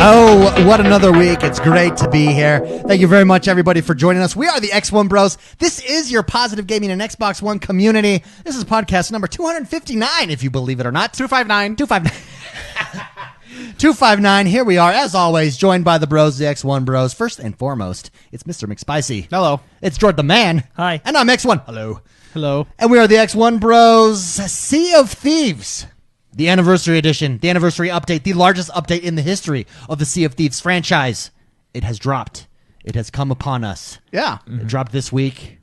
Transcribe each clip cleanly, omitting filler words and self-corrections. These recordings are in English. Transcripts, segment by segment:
Oh, what another week. It's great to be here. Thank you very much, everybody, for joining us. We are the XoneBros. This is your positive gaming and Xbox One community. This is podcast number 259, if you believe it or not. 259. 259. Here we are, as always, joined by the bros, the XoneBros. First and foremost, it's Mr. McSpicy. Hello. It's Jordan the Man. Hi. And I'm X1. Hello. Hello. And we are the XoneBros Sea of Thieves. The anniversary edition, the anniversary update, the largest update in the history of the Sea of Thieves franchise. It has dropped. It has come upon us. Yeah. It dropped this week.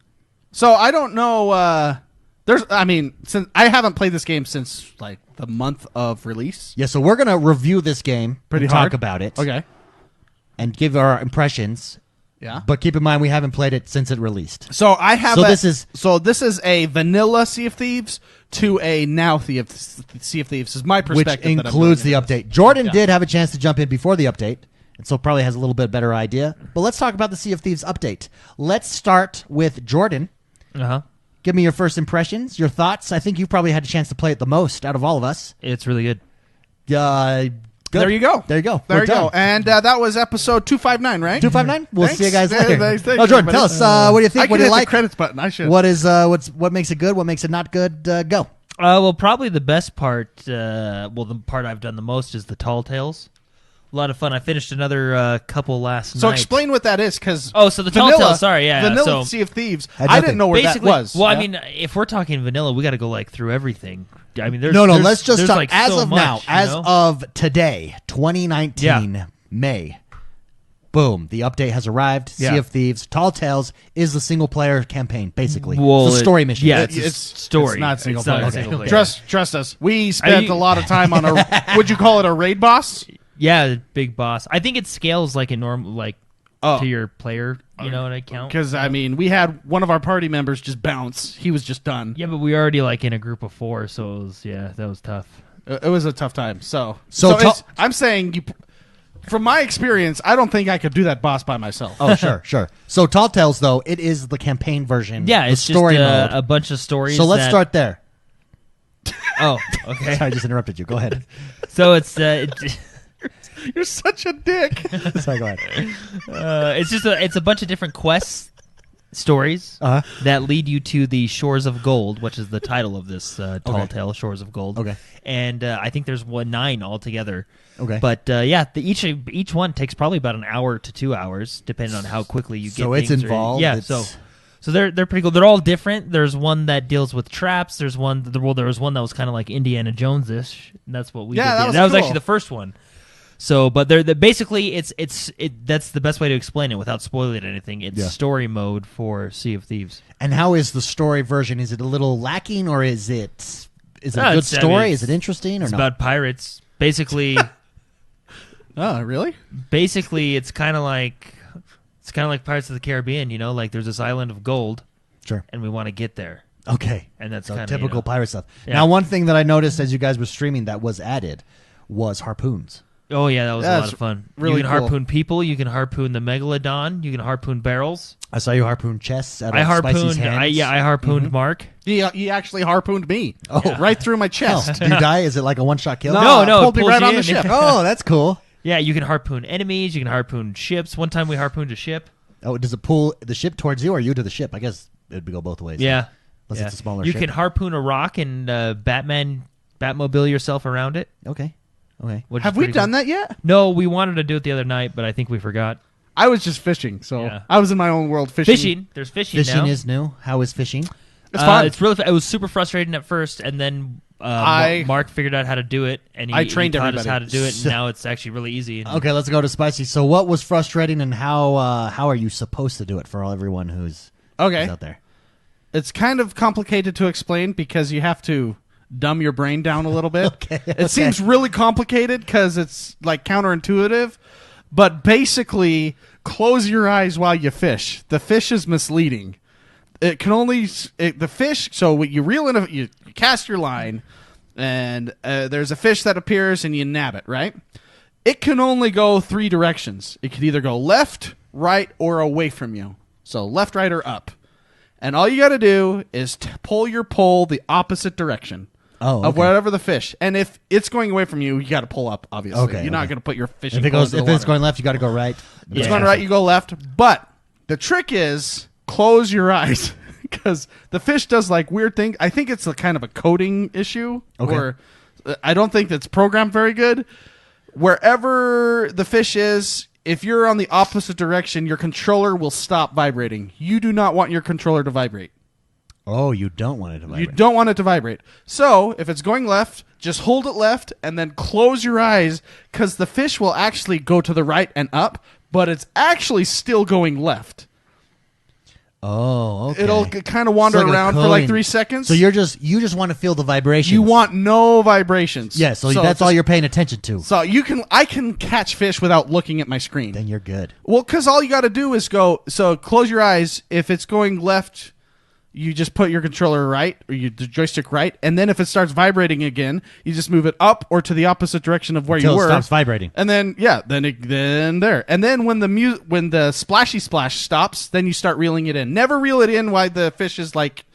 So I don't know. Since I haven't played this game since like the month of release. Yeah, so we're going to review this game Pretty and hard. talk about it. Okay. And give our impressions. Yeah. But keep in mind, we haven't played it since it released. So I have. So this is a vanilla Sea of Thieves to a now Sea of Thieves. Is my perspective. Which that I'm includes the going into update. Jordan did have a chance to jump in before the update, and so probably has a little bit better idea. But let's talk about the Sea of Thieves update. Let's start with Jordan. Uh-huh. Give me your first impressions, your thoughts. I think you've probably had a chance to play it the most out of all of us. It's really good. Good. There you go. There you go. There We're you go. done. And that was episode 259, right? 259. We'll Thanks. see you guys Yeah, later. thanks, Oh, Jordan, tell us what do you think? I What can do you hit like? the credits button. I should. What makes it good? What makes it not good? Go. Well, probably the best part, the part I've done the most is the tall tales. A lot of fun. I finished another couple last night. So explain what that is, because so the tall tales, sorry, yeah. vanilla So Sea of Thieves. Had I nothing. didn't know where that basically, was. well, Yeah? I mean, if we're talking vanilla, we got to go like through everything. I mean, there's Let's just there's, talk like, as so of much, now, you as know? of today, 2019, Yeah. May. Boom! The update has arrived. Sea Yeah. of Thieves, Tall Tales is the single-player campaign, basically. Well, it's a story mission. yeah, It's a story. It's not single It's not player. a single player. Trust us. We spent you- a lot of time on a. Would you call it a raid boss? Yeah, big boss. I think it scales like a normal, Oh. to your player. You know what I count? Because I mean, we had one of our party members just bounce. He was just done. Yeah, but we already like in a group of 4, so it was, that was tough. It was a tough time. So I'm saying you. From my experience, I don't think I could do that boss by myself. Oh, sure. So Tall Tales, though, it is the campaign version. Yeah, the it's story just mode. a bunch of stories. So let's that- start there. Oh, okay. Sorry, I just interrupted you. Go ahead. So it's You're such a dick. Sorry, go ahead. it's a bunch of different quests, stories that lead you to the Shores of Gold, which is the title of this tall tale, Shores of Gold. Okay. And I think there's 9 altogether. Okay. But each one takes probably about an hour to 2 hours, depending on how quickly you get. So it's things involved. Yeah. It's- So they're pretty cool. They're all different. There's one that deals with traps. There was one that was kind of like Indiana Jones-ish. And that's what we did. that was that was cool. actually the first one. So, but they're basically that's the best way to explain it without spoiling anything. It's story mode for Sea of Thieves. And how is the story version? Is it a little lacking, or is it a good story? Is it interesting, or It's not? about pirates. Basically, Oh, really? it's kind of like Pirates of the Caribbean. You know, like there's this island of gold, Sure. and we want to get there. Okay. And that's So kinda, typical pirate stuff. Yeah. Now, one thing that I noticed as you guys were streaming that was added was harpoons. Oh yeah, that was a That's lot of fun. really you can cool. harpoon people. You can harpoon the megalodon. You can harpoon barrels. I saw you harpoon chests out of I Spicy's harpooned. hands. I harpooned Mark. He actually harpooned me. Oh. Right through my Oh, chest. do you die? Is it like a one-shot kill? No, no, pulled it me pulls right you on the in. ship. Oh, that's cool. Yeah, you can harpoon enemies. You can harpoon ships. One time we harpooned a ship. Oh, does it pull the ship towards you or you to the ship? I guess it would go both ways. Yeah. Unless Yeah. it's a smaller You ship. can harpoon a rock and Batmobile yourself around it. Okay. Which Have is we pretty done cool. that yet? No, we wanted to do it the other night, but I think we forgot. I was just fishing, so Yeah. I was in my own world fishing. Fishing. There's fishing, Fishing now. is new. How is fishing? It's fun. It's really. It was super frustrating at first, and then Mark figured out how to do it, and I he trained taught us everybody. how to do it. And now it's actually really easy. And Okay, let's go to Spicy. So what was frustrating and how are you supposed to do it for everyone who's out there? It's kind of complicated to explain because you have to dumb your brain down a little bit. It seems really complicated because it's like counterintuitive, but basically close your eyes while you fish. The fish is misleading. It can only the fish. So you reel in, you cast your line, and there's a fish that appears, and you nab it. Right? It can only go 3 directions. It can either go left, right, or away from you. So left, right, or up. And all you got to do is pull your pole the opposite direction. Oh, of okay. whatever the fish. And if it's going away from you, you got to pull up, obviously. Okay, You're not okay. going to put your fishing If pole into the it's water. going left, you got to go right. If it's Yeah. going right, you go left. But the trick is close your eyes because the fish does like weird things. I think it's a kind of a coding issue. Okay. Or I don't think that's programmed very good. Wherever the fish is, if you're on the opposite direction, your controller will stop vibrating. You do not want your controller to vibrate. Oh, you don't want it to vibrate. You don't want it to vibrate. So if it's going left, just hold it left and then close your eyes because the fish will actually go to the right and up, but it's actually still going left. Oh, okay. It'll kind of wander It's like a around for like coin. 3 seconds. So you just want to feel the vibrations. You want no vibrations. Yeah, so that's all you're paying attention to. So I can catch fish without looking at my screen. Then you're good. Well, because all you got to do is go. So close your eyes. If it's going left, you just put your controller right or the joystick right, and then if it starts vibrating again, you just move it up or to the opposite direction of where Until you were. it stops vibrating. And then then there, and then when the splashy splash stops, then you start reeling it in. Never reel it in while the fish is like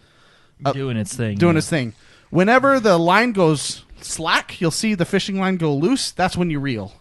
Doing its thing. doing yeah. its thing. Whenever the line goes slack, you'll see the fishing line go loose. That's when you reel.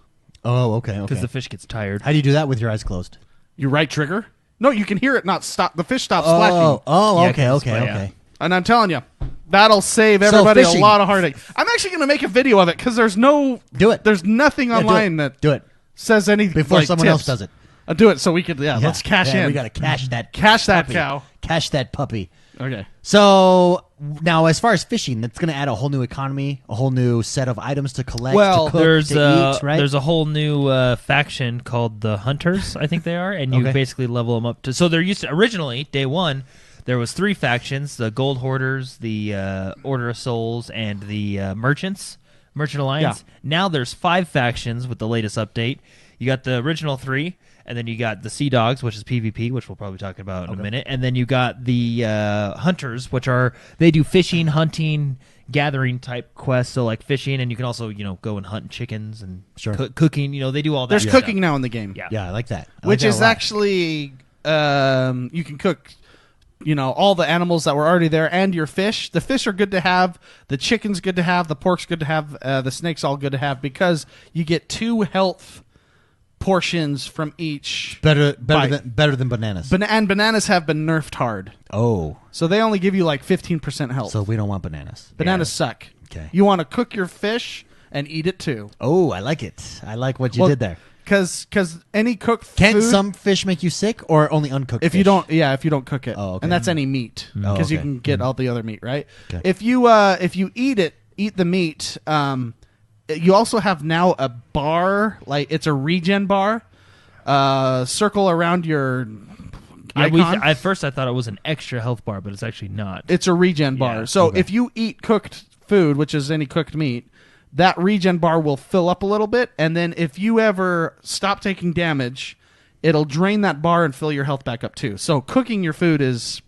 Oh, okay. Because the fish gets tired. How do you do that with your eyes closed? You right trigger. No, you can hear it not stop. The fish stops splashing. Oh, Yeah, okay, 'cause it's- okay, yeah. okay. And I'm telling you, that'll save everybody a fishing- lot of heartache. I'm actually going to make a video of it because there's no Do it. There's nothing Yeah, online that do it says anything before like someone tips. else does it. I'll do it so we could. Yeah, let's cash in. We got to cash that. Cash that puppy. cow. Cash that puppy. Okay. So now, as far as fishing, that's going to add a whole new economy, a whole new set of items to collect, Well, to cook, There's to eat, right? there's a whole new faction called the Hunters, I think they are, and you Okay. basically level them up to. So there used to originally day one, there was 3 factions: the Gold Hoarders, the Order of Souls, and the Merchant Alliance. Yeah. Now there's 5 factions with the latest update. You got the original 3. And then you got the Sea Dogs, which is PvP, which we'll probably talk about in a minute. And then you got the Hunters, which they do fishing, hunting, gathering type quests. So like fishing, and you can also go and hunt chickens and Sure. cooking. They do all that. There's stuff. cooking now in the game. Yeah. Yeah, I like that. I like Which that is a lot. actually you can cook. All the animals that were already there and your fish. The fish are good to have. The chicken's good to have. The pork's good to have. The snake's all good to have because you get 2 health portions from each. better bite. than bananas. And bananas have been nerfed hard. Oh, So they only give you like 15% health. so we don't want bananas. Bananas suck. Okay. You want to cook your fish and eat it too. Oh, I like it. I like what you Well, did there. Because any cooked Can't food, some fish make you sick, or only uncooked? if fish? you don't cook it. Oh, okay. And that's any meat Oh, because you okay. can get all the other meat, right? Okay. If you eat the meat, you also have now a bar, like it's a regen bar. Circle around your icon. At first, I thought it was an extra health bar, but it's actually not. It's a regen bar. Yeah. So Okay. if you eat cooked food, which is any cooked meat, that regen bar will fill up a little bit, and then if you ever stop taking damage, it'll drain that bar and fill your health back up too. So cooking your food is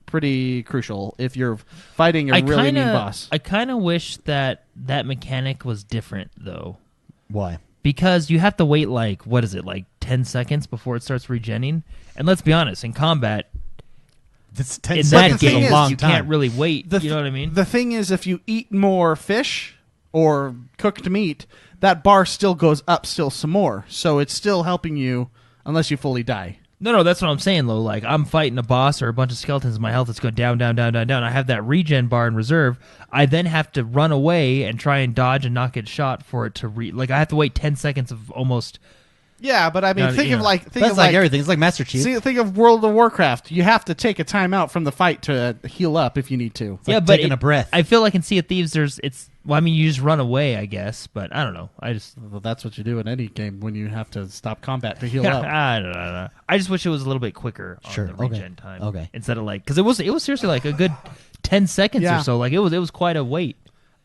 pretty crucial if you're fighting a really mean boss. I kind of wish that mechanic was different, though. Why? Because you have to wait, like 10 seconds before it starts regenning. And let's be honest, in combat, That's 10 in seconds that is game, a long you time. can't really wait. You know what I mean? The thing is, if you eat more fish or cooked meat, that bar still goes up still some more. So it's still helping you unless you fully die. No, that's what I'm saying, though. Like, I'm fighting a boss or a bunch of skeletons, and my health is going down, down, down, down, down. I have that regen bar in reserve. I then have to run away and try and dodge and not get shot for it to I have to wait 10 seconds of almost... Yeah, but I mean, No, think yeah. of like That's like everything. It's like Master Chief. See, think of World of Warcraft. You have to take a time out from the fight to heal up if you need to. It's like taking a breath. I feel like in Sea of Thieves, you just run away, I guess, but I don't know. Well, that's what you do in any game when you have to stop combat to heal up. I don't know. I just wish it was a little bit quicker on Sure, the okay. regen time. Okay. Instead of because it was seriously like a good 10 seconds Yeah. or so. Like it was quite a wait.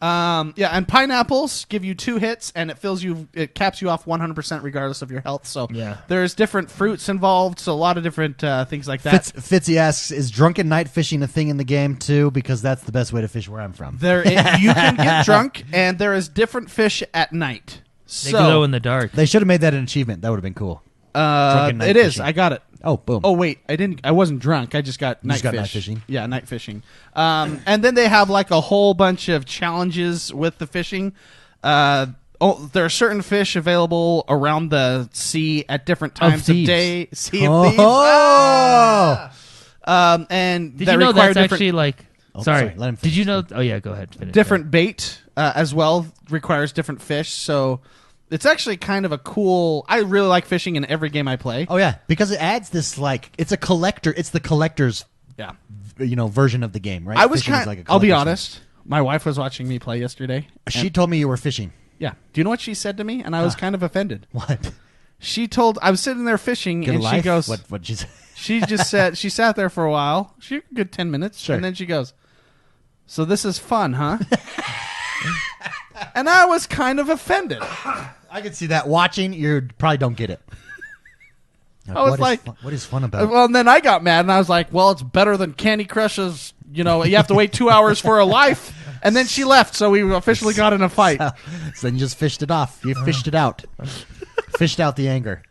Yeah, and pineapples give you 2 hits, and it caps you off 100% regardless of your health. So Yeah. there's different fruits involved, so a lot of different things like that. Fitzy asks, is drunken night fishing a thing in the game too? Because that's the best way to fish where I'm from. You can get drunk, and there is different fish at night. They glow in the dark. They should have made that an achievement. That would have been cool. Drunken night It is. fishing. I got it. Oh, boom. Oh wait, I wasn't drunk. I just got night got fish. night fishing. Yeah, night fishing. And then they have like a whole bunch of challenges with the fishing. There are certain fish available around the sea at different times of day. Sea of Thieves. And Did that you know require that's different, actually like? Sorry. Let him Did finish. you know? Oh yeah, go ahead. Finish. different bait as well requires different fish. So it's actually kind of a cool. I really like fishing in every game I play. Oh yeah, because it adds this like it's a collector. It's the collector's Yeah. version of the game, right? I was Fishing is kind. like a I'll be collector's honest. My wife was watching me play yesterday. thing. She told me you were fishing. Yeah. Do you know what she said to me? And I was kind of offended. What? She told I was sitting there fishing, Good and life? she goes. What she said? She just said she sat there for a while. She a good 10 minutes, Sure. and then she goes, "So this is fun, huh?" And I was kind of offended. I could see that. Watching, you probably don't get it. I was like, what is fun about it? Well, and then I got mad, and I was like, "Well, it's better than Candy Crush's. You know, you have to wait 2 hours for a life." And then she left, so we officially got in a fight. So then you just fished it off. You fished it out. Fished out the anger.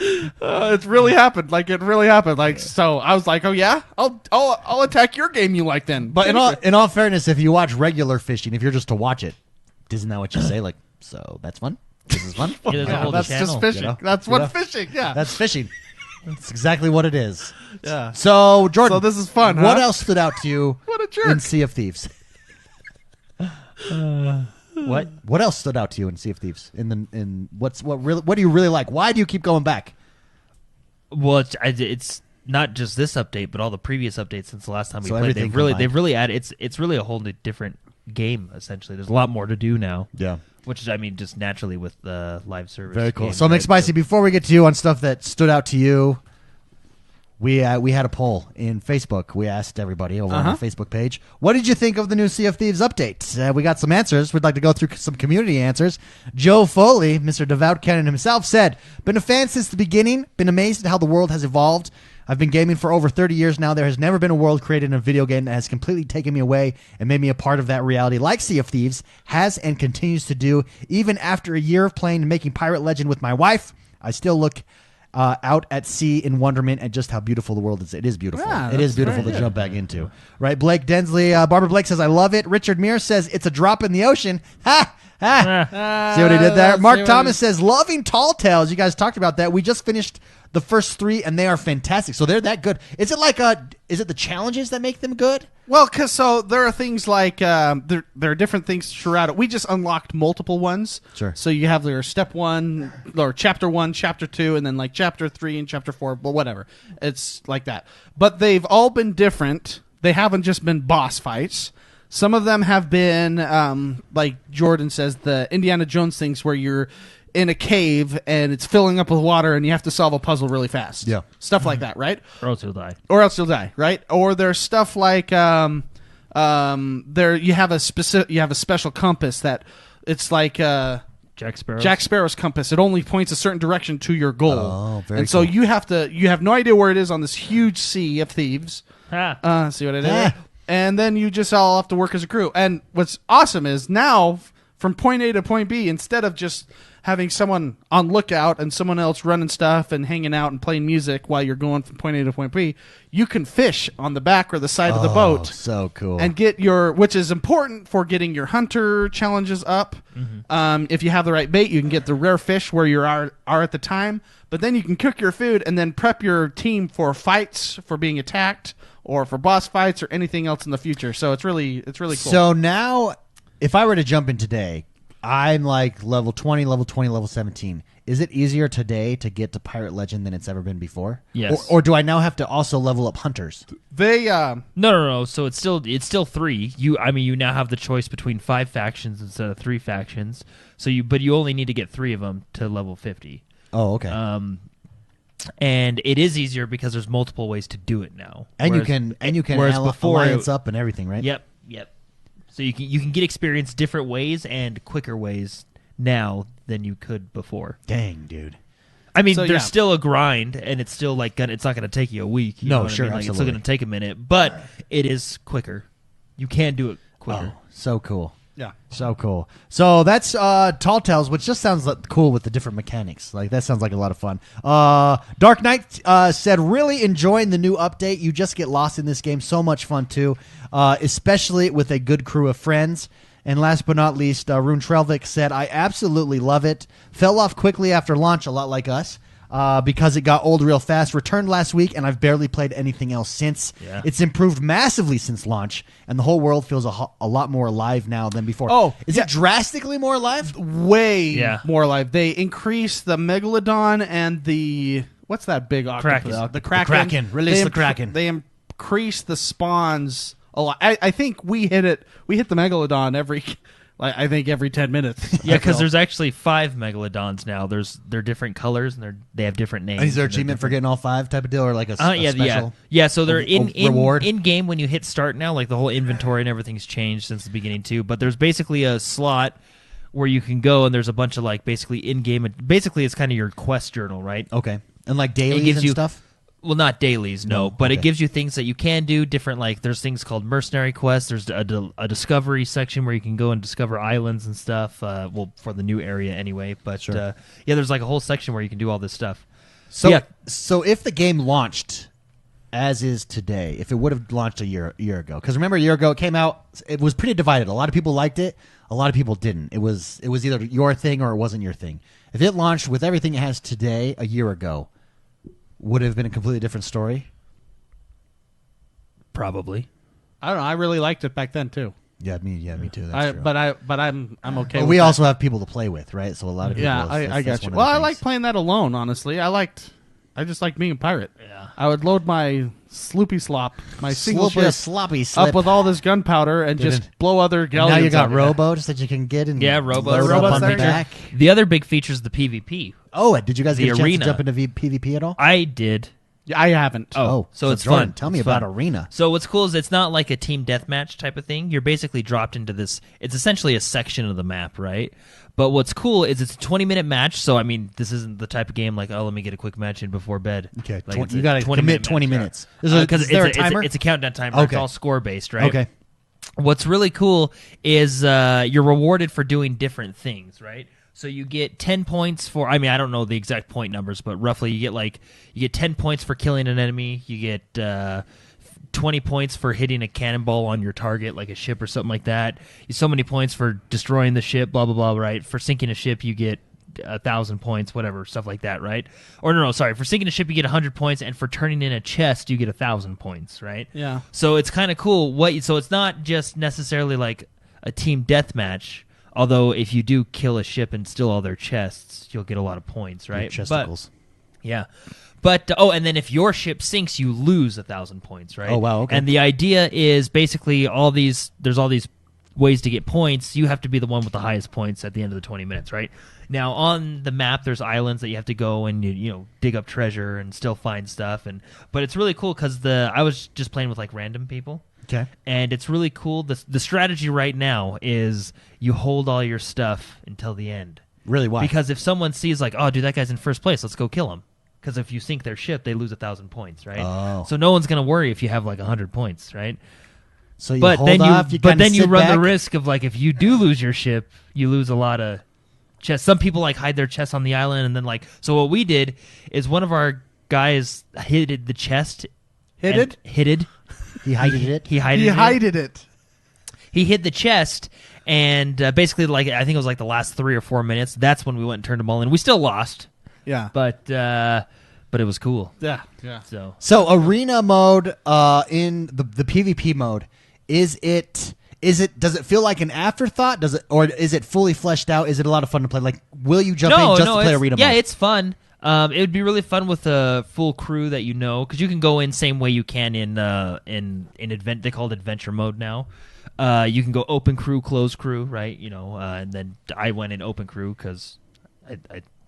It's really happened. Like it really happened. Like so, I was like, "Oh yeah, I'll attack your game you like then." But in all fairness, if you watch regular fishing, if you're just to watch it, isn't that what you say? Like, so that's fun. This is fun. Yeah, there's a whole that's channel, just fishing. you know? That's what Yeah. fishing. Yeah, That's fishing. That's exactly what it is. yeah. So Jordan, So this is fun, What huh? else stood out to you What a jerk. in Sea of Thieves? What? What else stood out to you in Sea of Thieves? What do you really like? Why do you keep going back? Well, it's not just this update, but all the previous updates since the last time we So played. everything They've combined. really added. It's really a whole new different game. Essentially, there's a lot more to do now. Yeah. Which is, I mean, just naturally with the live service. Very cool. games, So, right? McSpicy, before we get to you on stuff that stood out to you, we had a poll in Facebook. We asked everybody over on our Facebook page, what did you think of the new Sea of Thieves update? We got some answers. We'd like to go through some community answers. Joe Foley, Mr. Devout Canon himself, said, been a fan since the beginning, been amazed at how the world has evolved. I've been gaming for over 30 years now. There has never been a world created in a video game that has completely taken me away and made me a part of that reality like Sea of Thieves has and continues to do. Even after a year of playing and making Pirate Legend with my wife, I still look out at sea in wonderment at just how beautiful the world is. It is beautiful. Yeah, it is that's beautiful to very jump back into. Right, Blake Densley, Barbara Blake says, I love it. Richard Mears says, it's a drop in the ocean. Ha! Ha! See what he did there? Mark Thomas says, loving Tall Tales. You guys talked about that. We just finished the first 3, and they are fantastic. So they're that good. Is it like is it the challenges that make them good? Well, because so there are things like there are different things throughout it. We just unlocked multiple ones. Sure. So you have your step 1 or chapter 1, chapter 2, and then like chapter 3 and chapter 4. But whatever, it's like that. But they've all been different. They haven't just been boss fights. Some of them have been like Jordan says, the Indiana Jones things where you're in a cave and it's filling up with water and you have to solve a puzzle really fast. Yeah. Stuff like that, right? Or else you'll die. Or else you'll die, right? Or there's stuff like there you have a special compass that it's like Jack Sparrow. Jack Sparrow's compass. It only points a certain direction to your goal. Oh, very and so cool. you have no idea where it is on this huge sea of thieves. Ha. See what I did? Ah. And then you just all have to work as a crew. And what's awesome is now from point A to point B, instead of just having someone on lookout and someone else running stuff and hanging out and playing music while you're going from point A to point B, you can fish on the back or the side of the boat. So cool. And get which is important for getting your hunter challenges up. Mm-hmm. If you have the right bait, you can get the rare fish where you are at the time. But then you can cook your food and then prep your team for fights, for being attacked, or for boss fights, or anything else in the future. So it's really cool. So now, if I were to jump in today, I'm like level 20, level 17. Is it easier today to get to Pirate Legend than it's ever been before? Yes. Or do I now have to also level up hunters? They No. So it's still 3. You now have the choice between 5 factions instead of 3 factions. But you only need to get 3 of them to level 50. Oh, okay. And it is easier because there's multiple ways to do it now. and you can whereas before alliance up and everything, right? Yep. So you can get experience different ways and quicker ways now than you could before. Dang, dude. I mean, So, there's yeah. still a grind, and it's still it's not going to take you a week. You No, know what sure, I mean? It's absolutely. still going to take a minute, but it is quicker. You can do it quicker. Oh, so cool. Yeah. So cool. So that's Tall Tales, which just sounds cool with the different mechanics. Like that sounds like a lot of fun. Dark Knight said, really enjoying the new update. You just get lost in this game. So much fun too, especially with a good crew of friends. And last but not least, Rune Trelvik said, I absolutely love it. Fell off quickly after launch, a lot like us. Because it got old real fast. Returned last week, and I've barely played anything else since. Yeah. It's improved massively since launch, and the whole world feels a lot more alive now than before. Oh, is it drastically more alive? Way more alive. They increased the Megalodon and the what's that big octopus? Kraken. The Kraken. The Kraken. Release the Kraken. They increased the spawns a lot. I think we hit it. We hit the Megalodon every 10 minutes. Yeah, because there's actually 5 megalodons now. They're different colors and they have different names. Is there and they're achievement for different- getting all 5 type of deal, or like a Yeah, special? yeah. So they're in reward? in game when you hit start now. Like the whole inventory and everything's changed since the beginning too. But there's basically a slot where you can go and there's a bunch of like basically in game. Basically, it's kind of your quest journal, right? Okay, and like dailies gives and you- stuff. Well, not dailies, no, but okay. it gives you things that you can do different. Like there's things called Mercenary Quests. There's a discovery section where you can go and discover islands and stuff. Well, for the new area anyway. But yeah, there's like a whole section where you can do all this stuff. So, yeah. So if the game launched as is today, if it would have launched a year ago, because remember a year ago it came out, it was pretty divided. A lot of people liked it, a lot of people didn't. It was either your thing or it wasn't your thing. If it launched with everything it has today a year ago, would it have been a completely different story? Probably. I don't know. I really liked it back then too. Yeah, me too. That's true. But I'm okay. But with we that. also have people to play with, right? So a lot of people. Yeah, I got you. Well, I like playing that alone. Honestly, I just like being a pirate. Yeah. I would load my sloopy slop, my single Slippery, ship, sloppy slip. up with all this gunpowder and just blow other galleons. Now you got up. rowboats that you can get and rowboats. load up Robots on the there? back. The other big feature is the PvP. Oh, did you guys The get a chance arena. to jump into PvP at all? I did. Yeah, I haven't. Oh, so it's Jordan, fun. Tell me It's about fun. Arena. So what's cool is it's not like a team deathmatch type of thing. You're basically dropped into this. It's essentially a section of the map, right? But what's cool is it's a 20-minute match. So I mean, this isn't the type of game like, oh, let me get a quick match in before bed. Okay, Like, it's you a got to commit 20-minute 20 match, minutes. yeah. Is there a timer? It's a countdown timer. Okay. It's all score based, right? Okay. What's really cool is you're rewarded for doing different things, right? So you get 10 points for, I mean, I don't know the exact point numbers, but roughly you get 10 points for killing an enemy. You get 20 points for hitting a cannonball on your target, like a ship or something like that. So many points for destroying the ship, blah, blah, blah, right? For sinking a ship, you get 1,000 points, whatever, stuff like that, right? Or no, sorry. For sinking a ship, you get 100 points, and for turning in a chest, you get 1,000 points, right? Yeah. So it's kind of cool. So it's not just necessarily like a team deathmatch. Although if you do kill a ship and steal all their chests, you'll get a lot of points, right? Chesticles. But and then if your ship sinks, you lose 1,000 points, right? Oh, wow, okay. And the idea is basically there's all these ways to get points. You have to be the one with the highest points at the end of the 20 minutes, right? Now on the map, there's islands that you have to go and you dig up treasure and still find stuff. But it's really cool because I was just playing with like random people. Okay. And it's really cool. The strategy right now is you hold all your stuff until the end. Really? Why? Because if someone sees like, oh, dude, that guy's in first place, let's go kill him. Because if you sink their ship, they lose 1,000 points, right? Oh. So no one's gonna worry if you have like 100 points, right? So you But hold then off, you kinda run sit the back. risk of like if you do lose your ship, you lose a lot of chests. Some people like hide their chests on the island, and then like so. What we did is one of our guys hid the chest. Hid? He hided it. He hided He it. hided it. He hid the chest, and basically, like I think it was like the last 3 or 4 minutes. That's when we went and turned them all in. We still lost, Yeah. but it was cool. Yeah. Yeah. So arena mode in the PvP mode, does it feel like an afterthought? Or is it fully fleshed out? Is it a lot of fun to play? Like, will you jump in just to play arena mode? Yeah, it's fun. It would be really fun with a full crew that you know, because you can go in same way you can in event. They call it adventure mode now. You can go open crew, closed crew, right? And then I went in open crew because I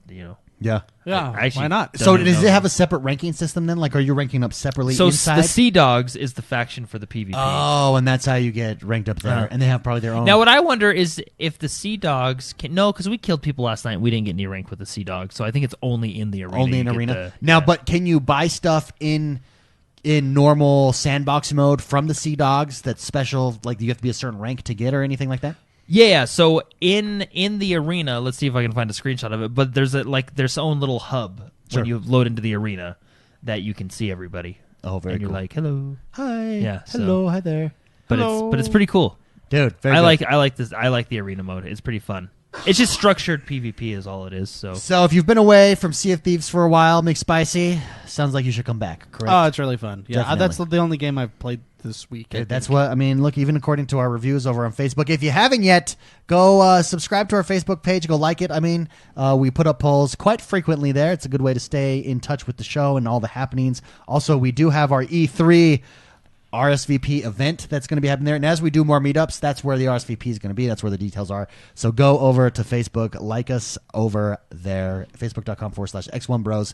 Yeah. Yeah. I actually Why not? So don't does know. it have a separate ranking system then? Like, are you ranking up separately So inside? the Sea Dogs is the faction for the PvP. Oh, and that's how you get ranked up there. Uh-huh. And they have probably their own. Now, what I wonder is if the Sea Dogs can. No, because we killed people last night. And we didn't get any rank with the Sea Dogs, so I think it's only in the arena. only in you get arena. Now, but can you buy stuff in normal sandbox mode from the Sea Dogs that's special? Like, you have to be a certain rank to get or anything like that? Yeah, so in the arena, let's see if I can find a screenshot of it. But there's their own little hub Sure. when you load into the arena that you can see everybody. Oh, very and you're cool. like, hello, Hi. Yeah, so- Hello. Hi there. but it's pretty cool. Dude, very I good. like this. I like the arena mode. It's pretty fun. It's just structured PvP is all it is. So if you've been away from Sea of Thieves for a while, McSpicy, sounds like you should come back, correct? Oh, it's really fun. Yeah, Definitely. that's the only game I've played this week. I That's think. what I mean. Look, even according to our reviews over on Facebook, if you haven't yet, go subscribe to our Facebook page. Go like it. I mean, we put up polls quite frequently there. It's a good way to stay in touch with the show and all the happenings. Also, we do have our E3 RSVP event that's going to be happening there. And as we do more meetups, that's where the RSVP is going to be. That's where the details are. So go over to Facebook, like us over there, facebook.com/X1Bros.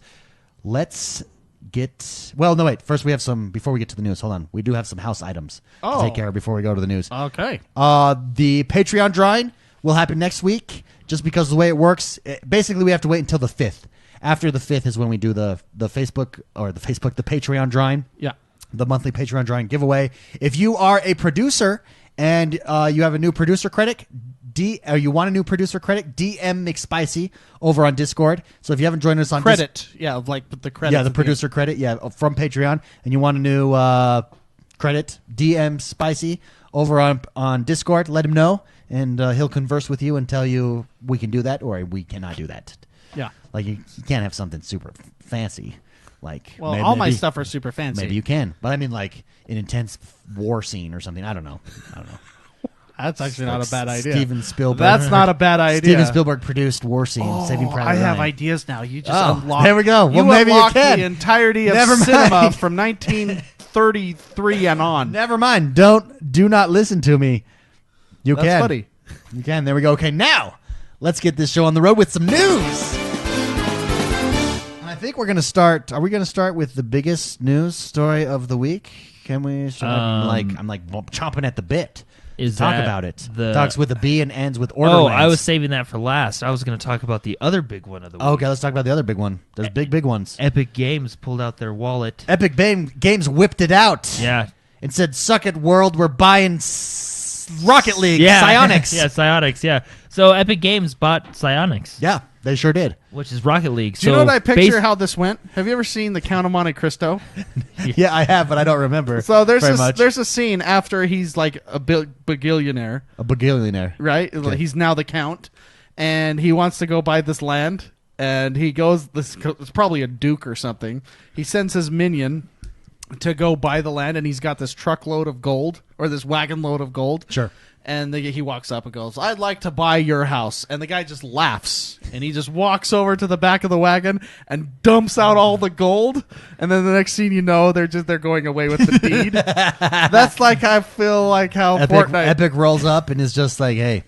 Let's get, well, no, wait. First, we have some, before we get to the news, hold on. We do have some house items to take care of before we go to the news. Okay. The Patreon drawing will happen next week. Just because of the way it works, basically we have to wait until the 5th. After the 5th is when we do the Patreon drawing. Yeah. The monthly Patreon drawing giveaway. If you are a producer and you have a new producer credit, or you want a new producer credit, DM McSpicy over on Discord. So if you haven't joined us on Credit. Yeah, like the credit. yeah, the producer credit, from Patreon, and you want a new credit, DM Spicy over on Discord. Let him know, and he'll converse with you and tell you we can do that or we cannot do that. Yeah. Like you can't have something super fancy. Like, Well, all my stuff are super fancy. Maybe you can, but I mean, like an intense war scene or something. I don't know. That's actually not a bad idea. Steven Spielberg. That's not a bad idea. Steven Spielberg produced war scene, Saving Private I Ryan. have ideas now. You just Oh, unlocked. there we go. Well, you maybe you unlocked can. the entirety of Never cinema mind. from 1933 and on. Never mind. Do not listen to me. You That's can. funny. You can. There we go. Okay, now let's get this show on the road with some news. And I think we're going to start. Are we going to start with the biggest news story of the week? Can we? I'm like chomping at the bit. Is Talk that about it. the- Talks with a B and ends with Orderlands. Oh, I was saving that for last. I was going to talk about the other big one of the week. Okay, let's talk about the other big one. There's big ones. Epic Games pulled out their wallet. Epic Games whipped it out. Yeah. And said, "Suck it, world. We're buying Rocket League, Yeah. Psionics." Yeah, Psionics, yeah. So Epic Games bought Psionics, Yeah, they sure did. which is Rocket League. Do you know what I picture how this went? Have you ever seen The Count of Monte Cristo? Yeah, I have, but I don't remember. So there's very much. there's a scene after he's like a bagillionaire, A bagillionaire. right? Okay. He's now the count, and he wants to go buy this land, and he goes. It's probably a duke or something. He sends his minion to go buy the land, and he's got this truckload of gold or this wagon load of gold. Sure. And he walks up and goes, "I'd like to buy your house." And the guy just laughs. And he just walks over to the back of the wagon and dumps out all the gold. And then the next scene you know, they're going away with the deed. That's like I feel like how Fortnite. Epic rolls up and is just like, "Hey,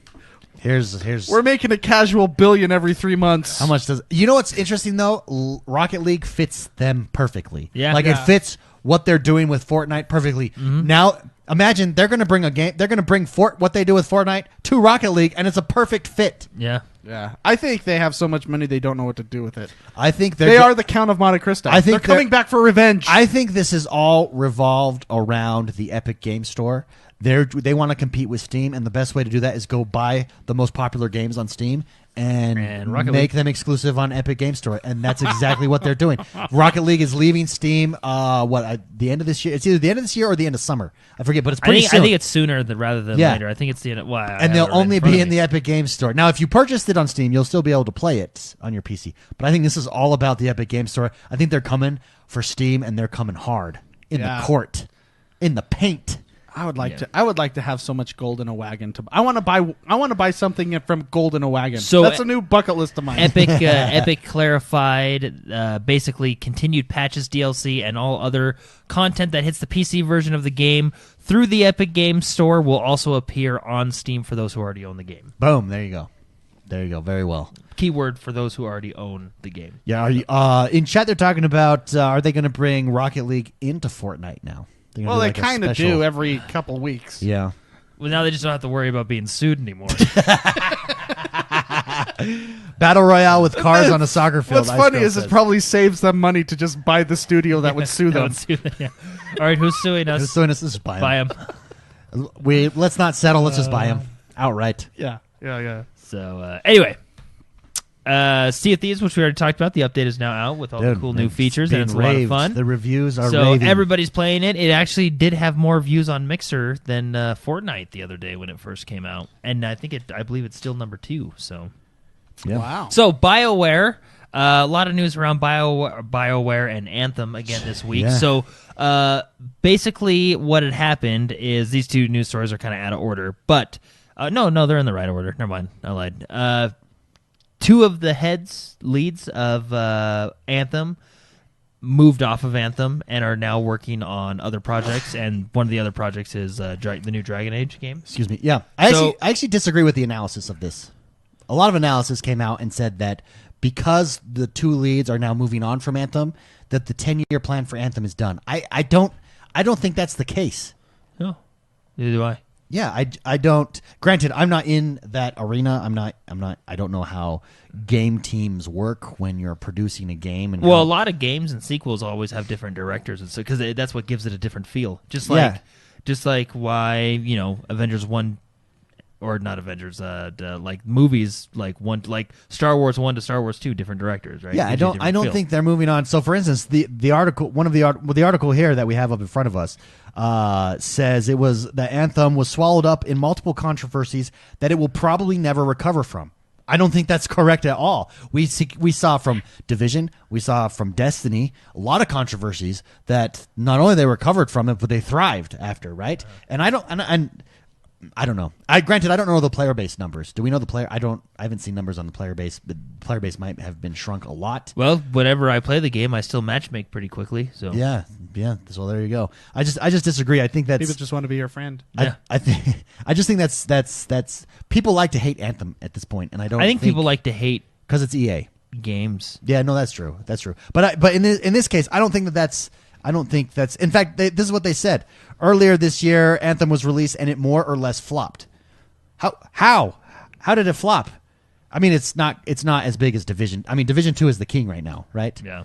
here's We're making a casual billion every 3 months. how much does." You know what's interesting though? Rocket League fits them perfectly. Yeah. like Yeah. it fits what they're doing with Fortnite perfectly. Now, imagine they're going to bring a game. They're going to bring what they do with Fortnite to Rocket League, and it's a perfect fit. Yeah. Yeah. I think they have so much money they don't know what to do with it. I think They are the Count of Monte Cristo. I think they're coming back for revenge. I think this is all revolved around the Epic Game Store. They want to compete with Steam, and the best way to do that is go buy the most popular games on Steam and Rocket make League. them exclusive on Epic Game Store. And that's exactly what they're doing. Rocket League is leaving Steam. The end of this year? It's either the end of this year or the end of summer. I forget, but it's pretty soon. I think it's sooner rather than Yeah. later. I think it's the end. And they'll only be in the Epic Game Store. Now, if you purchased it on Steam, you'll still be able to play it on your PC. But I think this is all about the Epic Game Store. I think they're coming for Steam, and they're coming hard in Yeah. the court, in the paint. I would like to have so much gold in a wagon. I want to buy something from gold in a wagon. So, that's a new bucket list of mine. Epic clarified basically continued patches, DLC, and all other content that hits the PC version of the game through the Epic Games Store will also appear on Steam for those who already own the game. Boom! There you go. There you go. Very well. Keyword for those who already own the game. Yeah. Are you, in chat, they're talking about are they going to bring Rocket League into Fortnite now? They're gonna Well, do they like a kind of special- do every couple weeks. Yeah. Well, now they just don't have to worry about being sued anymore. Battle Royale with cars on a soccer field. What's Ice funny Girl is says. it probably saves them money to just buy the studio that would sue them. Yeah. All right, who's suing us? Who's suing us? Let's just buy 'em. Buy them. Let's not settle. Let's just buy them. outright. Yeah. So anyway, Sea of Thieves, which we already talked about, the update is now out with all the cool new features, and it's a lot of fun. The reviews are so raving. everybody's playing it. It actually did have more views on Mixer than Fortnite the other day when it first came out, and I believe it's still number 2. So, yeah. Wow. So BioWare. A lot of news around BioWare and Anthem again this week. Yeah. So basically what had happened is these two news stories are kind of out of order. But no, they're in the right order. Never mind. I lied. 2 of the leads of Anthem moved off of Anthem and are now working on other projects. And one of the other projects is the new Dragon Age game. Excuse me. Yeah. I actually disagree with the analysis of this. A lot of analysis came out and said that because the 2 leads are now moving on from Anthem, that the 10-year plan for Anthem is done. I don't think that's the case. No, neither do I. Yeah, I don't. Granted, I'm not in that arena. I don't know how game teams work when you're producing a game. And a lot of games and sequels always have different directors, and so because that's what gives it a different feel. Just like why Avengers 1. Or not Avengers, like movies, like Star Wars 1 to Star Wars 2, different directors, right? Yeah, I don't think they're moving on. So, for instance, the article, the article here that we have up in front of us, says it was that Anthem was swallowed up in multiple controversies that it will probably never recover from. I don't think that's correct at all. We saw from Division, we saw from Destiny, a lot of controversies that not only they recovered from it, but they thrived after, right? And I don't know. Granted, I don't know the player base numbers. Do we know the player? I haven't seen numbers on the player base, but the player base might have been shrunk a lot. Well, whenever I play the game, I still matchmake pretty quickly. So yeah. So there you go. I just disagree. I think that's people just want to be your friend. Yeah. I just think that's people like to hate Anthem at this point, and I think people like to hate because it's EA games. Yeah, no, that's true. That's true. But in this case, I don't think that's. I don't think that's. In fact, this is what they said earlier this year. Anthem was released, and it more or less flopped. How did it flop? I mean, it's not as big as Division. I mean, Division 2 is the king right now, right? Yeah.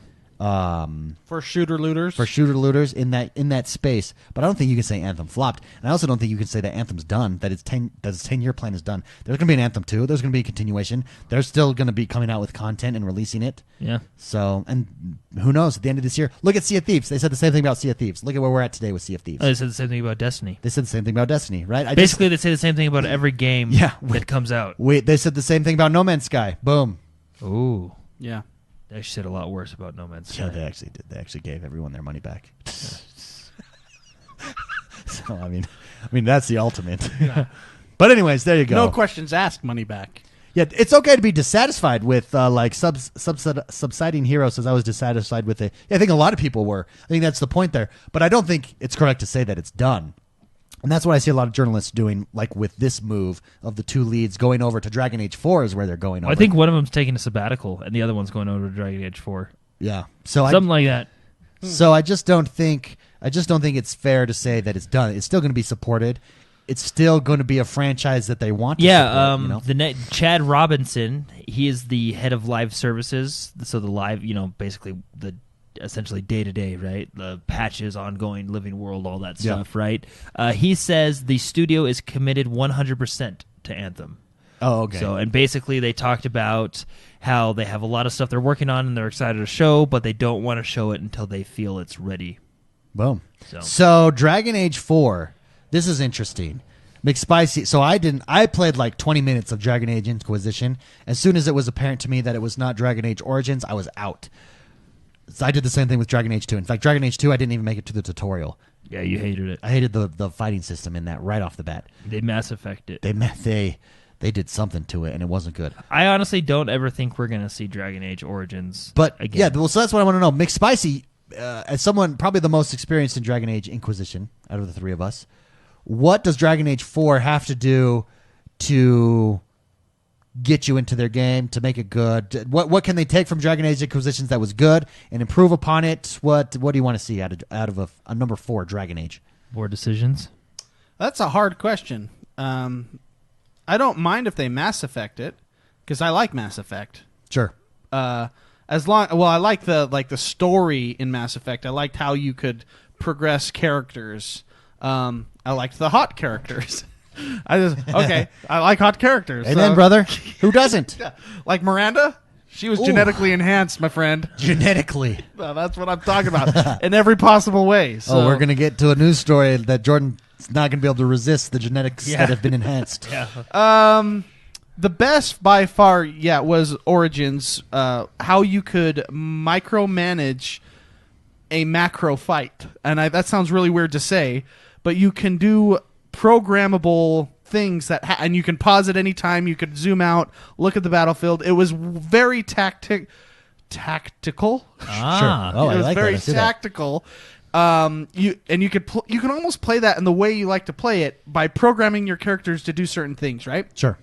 For shooter looters in that space, but I don't think you can say Anthem flopped, and I also don't think you can say that Anthem's done. That its 10-year plan is done. There's going to be an Anthem 2. There's going to be a continuation. They're still going to be coming out with content and releasing it. Yeah. So, and who knows? At the end of this year, look at Sea of Thieves. They said the same thing about Sea of Thieves. Look at where we're at today with Sea of Thieves. Oh, they said the same thing about Destiny. They said the same thing about Destiny, right? They say the same thing about every game that comes out. They said the same thing about No Man's Sky. Boom. Ooh. Yeah. They actually said a lot worse about No Man's Sky. Yeah, they actually did. They actually gave everyone their money back. So I mean that's the ultimate. Yeah. But anyways, there you go. No questions asked, money back. Yeah, it's okay to be dissatisfied with subsiding Hero says I was dissatisfied with it. Yeah, I think a lot of people were. I think that's the point there. But I don't think it's correct to say that it's done. And that's what I see a lot of journalists doing, like with this move of the 2 leads going over to Dragon Age 4 is where they're going over. I think one of them's taking a sabbatical, and the other one's going over to Dragon Age 4. Yeah. So something like that. So I just don't think it's fair to say that it's done. It's still going to be supported. It's still going to be a franchise that they want to support. Chad Robinson, he is the head of live services, so the live, basically the essentially day-to-day, right? The patches, ongoing, living world, all that stuff, right? He says the studio is committed 100% to Anthem. Oh, okay. So, and basically they talked about how they have a lot of stuff they're working on and they're excited to show, but they don't want to show it until they feel it's ready. Boom. So Dragon Age 4, this is interesting. McSpicy. So I played like 20 minutes of Dragon Age Inquisition. As soon as it was apparent to me that it was not Dragon Age Origins, I was out. So I did the same thing with Dragon Age 2. In fact, Dragon Age 2, I didn't even make it to the tutorial. Yeah, you hated it. I hated the fighting system in that right off the bat. They Mass Effect it. They did something to it, and it wasn't good. I honestly don't ever think we're going to see Dragon Age Origins again. Yeah, well, so that's what I want to know. McSpicy, as someone probably the most experienced in Dragon Age Inquisition out of the 3 of us, what does Dragon Age 4 have to do to get you into their game, to make it good? What can they take from Dragon Age Inquisitions that was good and improve upon it? What do you want to see out of a number 4 Dragon Age? More decisions? That's a hard question. I don't mind if they Mass Effect it, because I like Mass Effect. Sure. I like the story in Mass Effect. I liked how you could progress characters. I liked the hot characters. I like hot characters. Amen, brother. Who doesn't? Yeah. Like Miranda, she was genetically enhanced, my friend. Genetically. Well, that's what I'm talking about in every possible way. So. Oh, we're gonna get to a news story that Jordan's not gonna be able to resist the genetics that have been enhanced. The best by far, was Origins. How you could micromanage a macro fight, and that sounds really weird to say, but you can do programmable things and you can pause at any time. You could zoom out, look at the battlefield. It was very tactical. Sure. Oh, It I was like very that. I see that. tactical. You can almost play that in the way you like to play it by programming your characters to do certain things, right? Sure.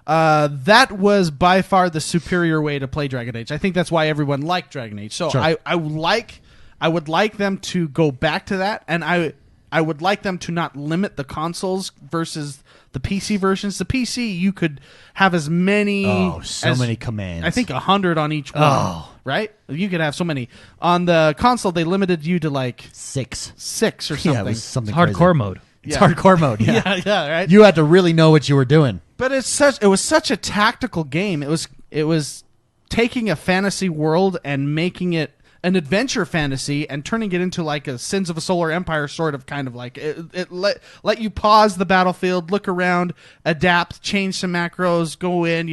That was by far the superior way to play Dragon Age. I think that's why everyone liked Dragon Age. So Sure. I would like them to go back to that, and I would like them to not limit the consoles versus the PC versions. The PC, you could have as many... many commands. I think 100 on each one, right? You could have so many. On the console, they limited you to like 6 or something. Yeah, it was something Hardcore crazy. mode. It's hardcore mode. Yeah. yeah, right? You had to really know what you were doing. But it was such a tactical game. It was taking a fantasy world and making it an adventure fantasy and turning it into like a Sins of a Solar Empire sort of kind of like it let you pause the battlefield, look around, adapt, change some macros, go in.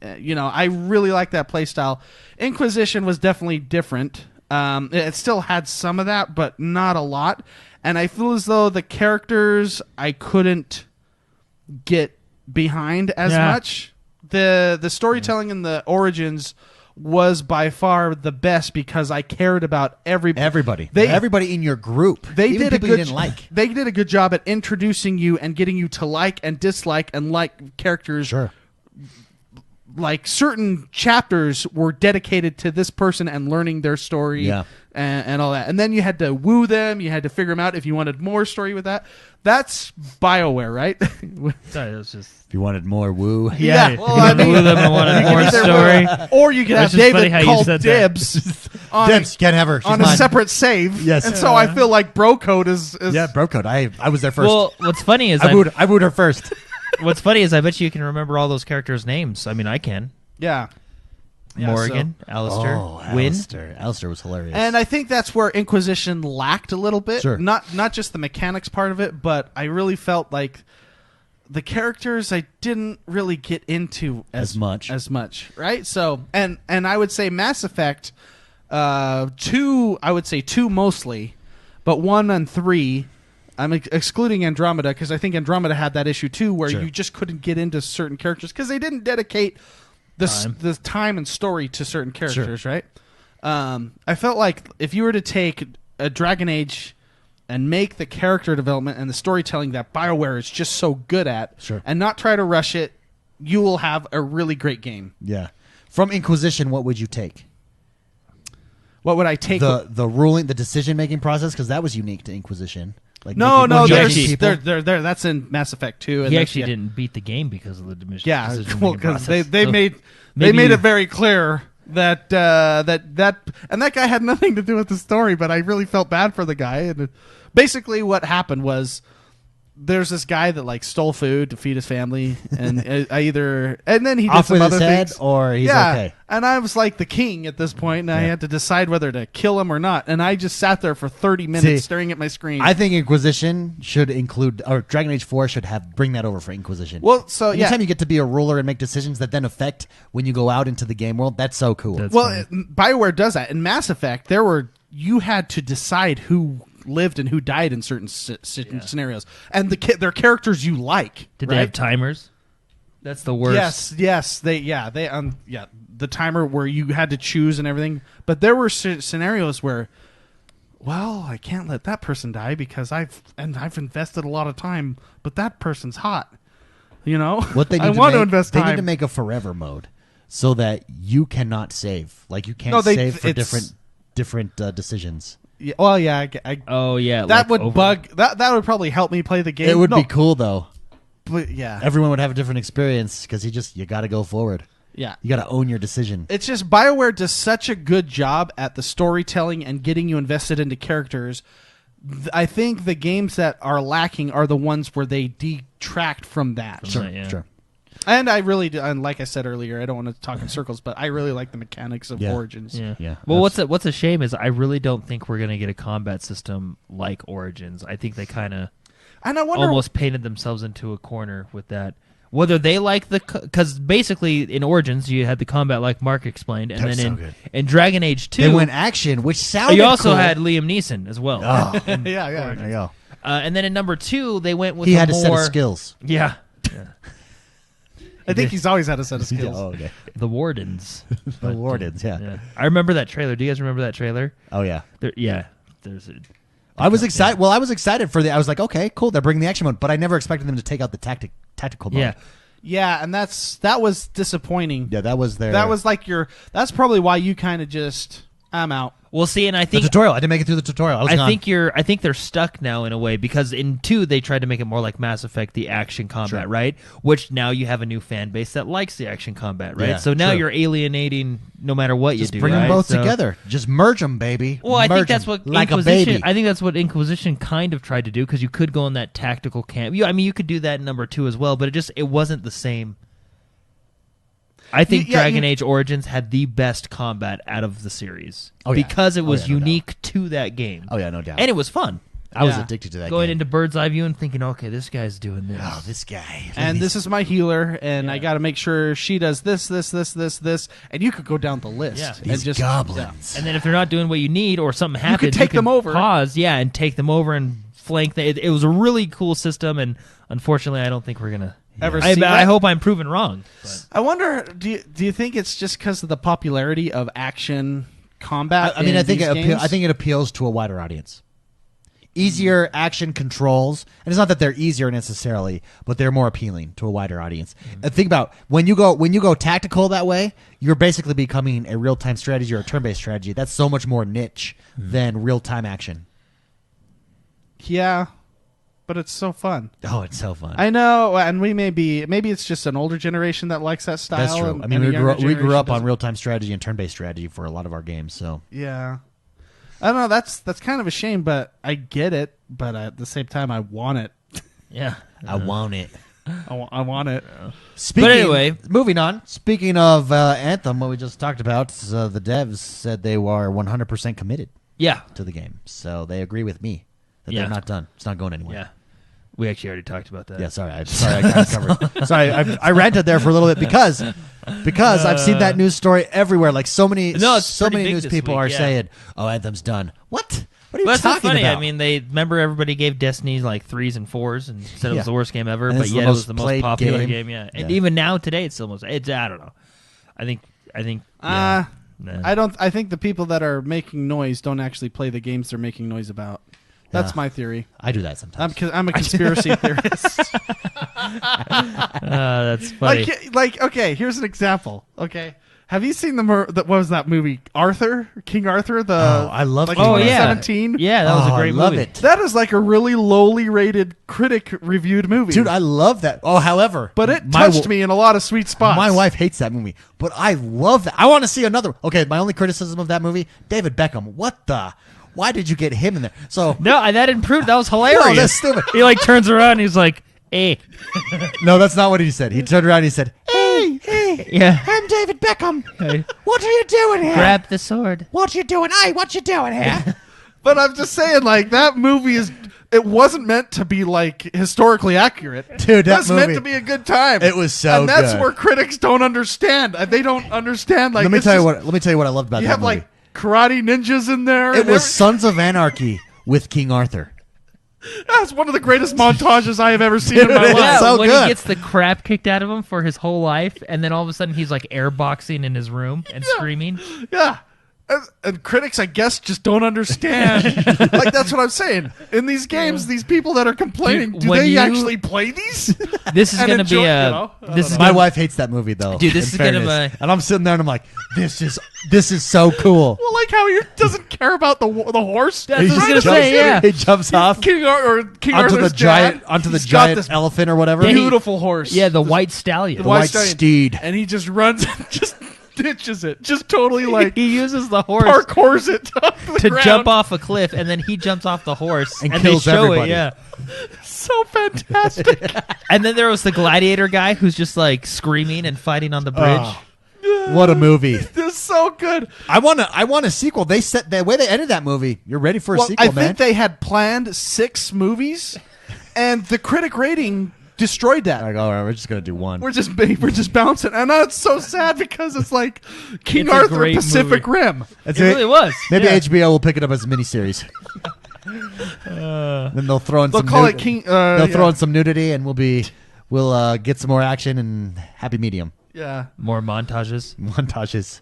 I really like that play style. Inquisition was definitely different. It still had some of that, but not a lot. And I feel as though the characters I couldn't get behind as much. The storytelling in the Origins was by far the best because I cared about everybody. Everybody in your group. They Even did a people you good didn't like. They did a good job at introducing you and getting you to like and dislike and like characters. Sure. Like certain chapters were dedicated to this person and learning their story and all that. And then you had to woo them. You had to figure them out if you wanted more story with that. That's BioWare, right? Sorry, that was just... If you wanted more woo. Yeah, well, I mean, woo them and wanted more story. Or you could have Which is funny David how you call said that. dibs on, Dibs, can't have her. She's on mine. a separate save. Yes. And so I feel like bro code is Yeah, bro code. I was there first. Well, what's funny is I wooed her first. what's funny is I bet you can remember all those characters' names. I mean, I can. Yeah. Morgan, Alistair, Wynn. Alistair was hilarious. And I think that's where Inquisition lacked a little bit. Sure. Not just the mechanics part of it, but I really felt like the characters I didn't really get into as much, right? So, and I would say Mass Effect 2, I would say 2 mostly, but 1 and 3, I'm excluding Andromeda because I think Andromeda had that issue too where you just couldn't get into certain characters because they didn't dedicate the time and story to certain characters, right? I felt like if you were to take a Dragon Age and make the character development and the storytelling that BioWare is just so good at, and not try to rush it, you will have a really great game. Yeah. From Inquisition, what would you take? What would I take? The ruling, the decision-making process, because that was unique to Inquisition. Like no, there's that's in Mass Effect 2. And he actually didn't beat the game because of the decision. Yeah, well, because they So made it very clear that that guy had nothing to do with the story, but I really felt bad for the guy. And basically, what happened was there's this guy that like stole food to feed his family, and and then he did off some with other his head, things. or he's okay. And I was like the king at this point, and I had to decide whether to kill him or not. And I just sat there for 30 minutes staring at my screen. I think Inquisition should include, or Dragon Age 4 should bring that over for Inquisition. Well, so anytime you get to be a ruler and make decisions that then affect when you go out into the game world, that's so cool. BioWare does that. In Mass Effect, you had to decide who lived and who died in certain scenarios, and their characters you like. Did they have timers? That's the worst. Yes, the timer where you had to choose and everything. But there were scenarios where, well, I can't let that person die because I've invested a lot of time, but that person's hot. You know, what they need I want to invest time. They need to make a forever mode so that you cannot save. Like you can't save for different decisions. Yeah, well, yeah. That would bug. That would probably help me play the game. It would be cool though. But yeah, everyone would have a different experience because you got to go forward. Yeah, you got to own your decision. It's just BioWare does such a good job at the storytelling and getting you invested into characters I think the games that are lacking are the ones where they detract from that. Sure, yeah. Sure. And I really do, and like I said earlier, I don't want to talk in circles, but I really like the mechanics of Origins. Yeah. Yeah. Well, what's a shame is I really don't think we're gonna get a combat system like Origins. I think they kind of And I wonder, almost painted themselves into a corner with that. Whether they like because basically in Origins you had the combat like Mark explained, and That was then so good. in Dragon Age 2 They went action, which sounded you also cool. had Liam Neeson as well. Oh, yeah. there you go. And then in number 2 they went with He had a a more, set of skills. Yeah, I think he's always had a set of skills. Oh, okay. the Wardens. The Wardens, yeah. Yeah. I remember that trailer. Do you guys remember that trailer? Oh, yeah. There's a. I was excited. Well, I was excited for I was like, okay, cool. They're bringing the action mode, but I never expected them to take out the tactical mode. Yeah. Yeah, and that was disappointing. Yeah, that was their... That was like that's probably why you kind of just, I'm out. Well, see, and I the think tutorial. I didn't make it through the tutorial. I was gone. I think they're stuck now in a way because in 2 they tried to make it more like Mass Effect, the action combat, Sure. right? Which now you have a new fan base that likes the action combat, right? Yeah, so now true. you're alienating no matter what Just you do. bring them right? both So- together. Just merge them, baby. Well, I think Merge that's 'em what like Inquisition. a baby. I think that's what Inquisition kind of tried to do because you could go in that tactical camp. You could do that in number 2 as well, but it wasn't the same. I think Dragon Age Origins had the best combat out of the series because it was unique to that game. Oh, yeah, no doubt. And it was fun. I was addicted to that Going game. into Bird's Eye View and thinking, okay, this guy's doing this. Oh, this guy. And this is my healer, and I got to make sure she does this, and you could go down the list. Yeah. And These just goblins. And then if they're not doing what you need or something happens, take them over. Pause, and take them over and flank. It was a really cool system, and unfortunately, I don't think we're gonna ever see that. I hope I'm proven wrong. But. I wonder, do you think it's just because of the popularity of action combat? I mean, I think these games? I think it appeals to a wider audience. Easier action controls, and it's not that they're easier necessarily, but they're more appealing to a wider audience. Think about when you go tactical that way, you're basically becoming a real time strategy or a turn based strategy. That's so much more niche than real time action. Yeah, but it's so fun. Oh, it's so fun. I know, and maybe it's just an older generation that likes that style. That's true. and- I mean, and a we younger grew generation up on doesn't. real time strategy and turn based strategy for a lot of our games. So Yeah, I don't know. That's kind of a shame, but I get it. But at the same time, I want it. Yeah, I want it. I want it. Speaking, But anyway. moving on. Speaking of Anthem, what we just talked about, the devs said they were 100% committed yeah, to the game, so they agree with me that Yeah. they're not done. It's not going anywhere. yeah. We actually already talked about that. Yeah, sorry, I kind of covered. Sorry, I ranted there for a little bit because I've seen that news story everywhere. Like so many, No, it's so pretty many big news this people week, are yeah. saying, "Oh, Anthem's done." What? What are you Well, that's not talking funny. about? I mean, they remember everybody gave Destiny like 3s and 4s and said it Yeah. was the worst game ever, And but it's the yet it was most the most played popular game. game. Yeah, and Yeah. even now today, it's still most. I don't know. I think. Nah. Nah. I think the people that are making noise don't actually play the games they're making noise about. That's Yeah. my theory. I do that sometimes. I'm a conspiracy theorist. That's funny. Like, okay, here's an example. Okay, have you seen what was that movie? King Arthur. I love like King Arthur. 2017. Yeah, that was a Oh, great I love movie. it. That is like a really lowly rated critic reviewed movie. Dude, I love that. Oh, however, but it my touched me in a lot of sweet spots. My wife hates that movie, but I love that. I want to see another. Okay, my only criticism of that movie, David Beckham. What the? Why did you get him in there? So No, that improved. That was hilarious. No, that's stupid. He like turns around. And he's like, "Hey, no, that's not what he said. He turned around and he said, "Hey, yeah, I'm David Beckham. Hey. What are you doing here? grab the sword." What you doing? Hey, what you doing here? But I'm just saying, like, that movie it wasn't meant to be like historically accurate. Dude, that It was meant movie- to be a good time. It was so and that's good. where critics don't understand. They don't understand. Like, Let me it's tell you just- what. Let me tell you what I loved about you that have movie. like karate ninjas in there. It and was Sons of Anarchy with King Arthur. that's one of the greatest montages I have ever seen in my Dude, life. Yeah, so when good. he gets the crap kicked out of him for his whole life, and then all of a sudden he's like airboxing in his room and screaming. Yeah. And critics, I guess, just don't understand. Like, that's what I'm saying. In these games, these people that are complaining, Dude, do when they you- actually play these? This is And going to enjoy- be you a. know? I This don't is My gonna, wife hates that movie though. Dude, this in is gonna fairness. be- And I'm sitting there and I'm like, this is so cool. Well, like how he doesn't care about the horse. That's what I was He gonna jumps- say, yeah. He jumps off King onto Arthur's the giant dad, onto the he's got giant this elephant or whatever. Yeah, beautiful horse. Yeah, the white stallion. The white stallion. steed. And he just runs and just ditches it. Just totally like he uses the horse parkours it to jump off a cliff, and then he jumps off the horse And they kills show everybody. it. Yeah. So fantastic. And then there was the gladiator guy who's just like screaming and fighting on the bridge. What a movie! This is so good. I want a sequel. They said the way they ended that movie. You're ready for a sequel, I man. think they had planned 6 movies, and the critic rating destroyed that. Like, all right, we're just gonna do one. We're just bouncing, and that's so sad because it's like King It's a Arthur great Pacific movie. Rim. That's It really was. Maybe Yeah. HBO will pick it up as a miniseries. Then they'll throw in They'll some. call it King. They'll throw yeah. in some nudity, and we'll get some more action and happy medium Yeah, More montages. montages.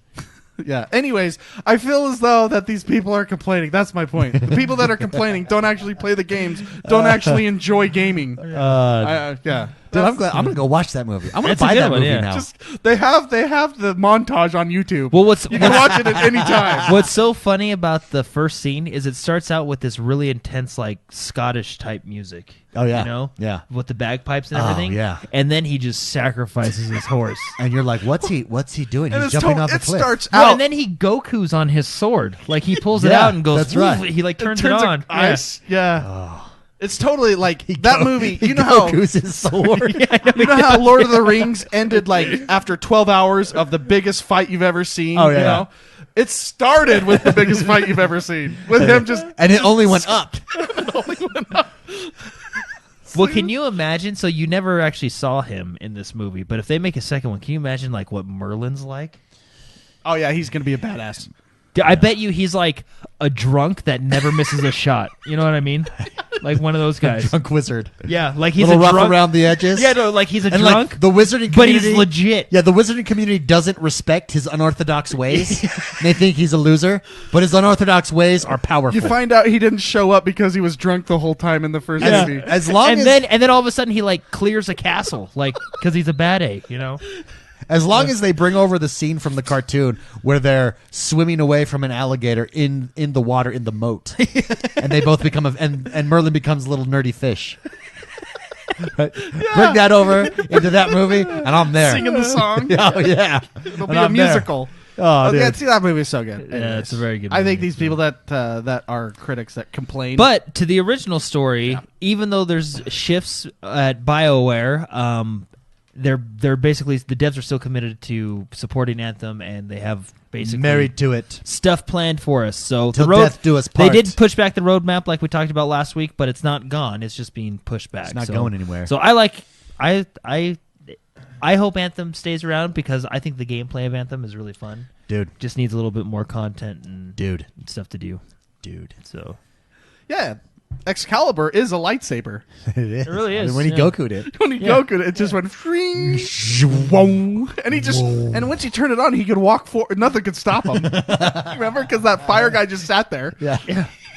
yeah. Anyways, I feel as though that these people are complaining. That's my point. The people that are complaining don't actually play the games, don't actually enjoy gaming. Yeah. Dude, I'm gonna go watch that movie. I'm gonna That's a buy good that one, movie yeah. now. Just they have the montage on YouTube. Well, what's you can watch it at any time. What's so funny about the first scene is it starts out with this really intense, like Scottish type music. Oh, yeah. you know, Yeah. with the bagpipes and Oh, everything. yeah. and then he just sacrifices his horse. And you're like, what's he doing? And He's it's jumping off a it cliff. starts Well, out. and then he Goku's on his sword, like he pulls it Yeah, out and goes. that's right. "Woof," He like turns it turns on. ice. Yeah. Oh. It's totally like that movie. He You know how Goku's his sword. you know how Lord of the Rings ended like after 12 hours of the biggest fight you've ever seen. Oh, yeah. You know? It started with the biggest fight you've ever seen with him just. And it only went up. Well, can you imagine? So you never actually saw him in this movie, but if they make a second one, can you imagine like what Merlin's like? Oh yeah, he's gonna be a badass. I bet you he's like a drunk that never misses a shot. You know what I mean? Like one of those guys. Drunk wizard. Yeah, like he's Little a rough drunk. around the edges. Yeah, no, like he's a And drunk, like the wizarding but community, he's legit. Yeah, the wizarding community doesn't respect his unorthodox ways. They think he's a loser, but his unorthodox ways are powerful. You find out he didn't show up because he was drunk the whole time in the first as, movie. as long and as then all of a sudden he like clears a castle, like because he's a bad egg, you know. as long as they bring over the scene from the cartoon where they're swimming away from an alligator in the water in the moat, and they both become and Merlin becomes a little nerdy fish. Right? Bring that over into that movie, and I'm there. Singing the song. Oh yeah, It'll And be a I'm there. musical. Oh, dude. Yeah, see that movie is so good. Yeah, it's a very good I think movie. these people that are critics that complain. But to the original story, even though there's shifts at BioWare, they're basically the devs are still committed to supporting Anthem, and they have basically Married to it. stuff planned for us. So Till the road, death do us they part. did push back the roadmap like we talked about last week, but it's not gone. It's just being pushed back. It's not So- going anywhere. So I hope Anthem stays around because I think the gameplay of Anthem is really fun. Dude, Just needs a little bit more content and stuff to do. dude. So yeah, Excalibur is a lightsaber. It really is, When he yeah. Goku'd it. When he Goku, it just went fring, and he just and once he turned it on, he could walk forward. Nothing could stop him. Remember, because that fire guy just sat there. Yeah.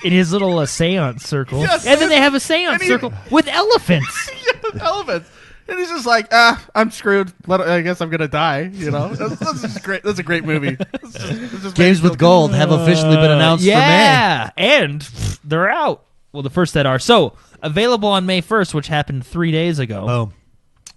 in his little seance circle. Yes, and then they have a seance and he- circle with elephants. Elephants. And he's just like, I'm screwed. I guess I'm gonna die. You know, that's just great. That's a great movie. It's just Games with Gold have officially been announced Yeah, and they're out. Well, the first that are. So, available on May 1st, which happened 3 days ago. for May. Oh,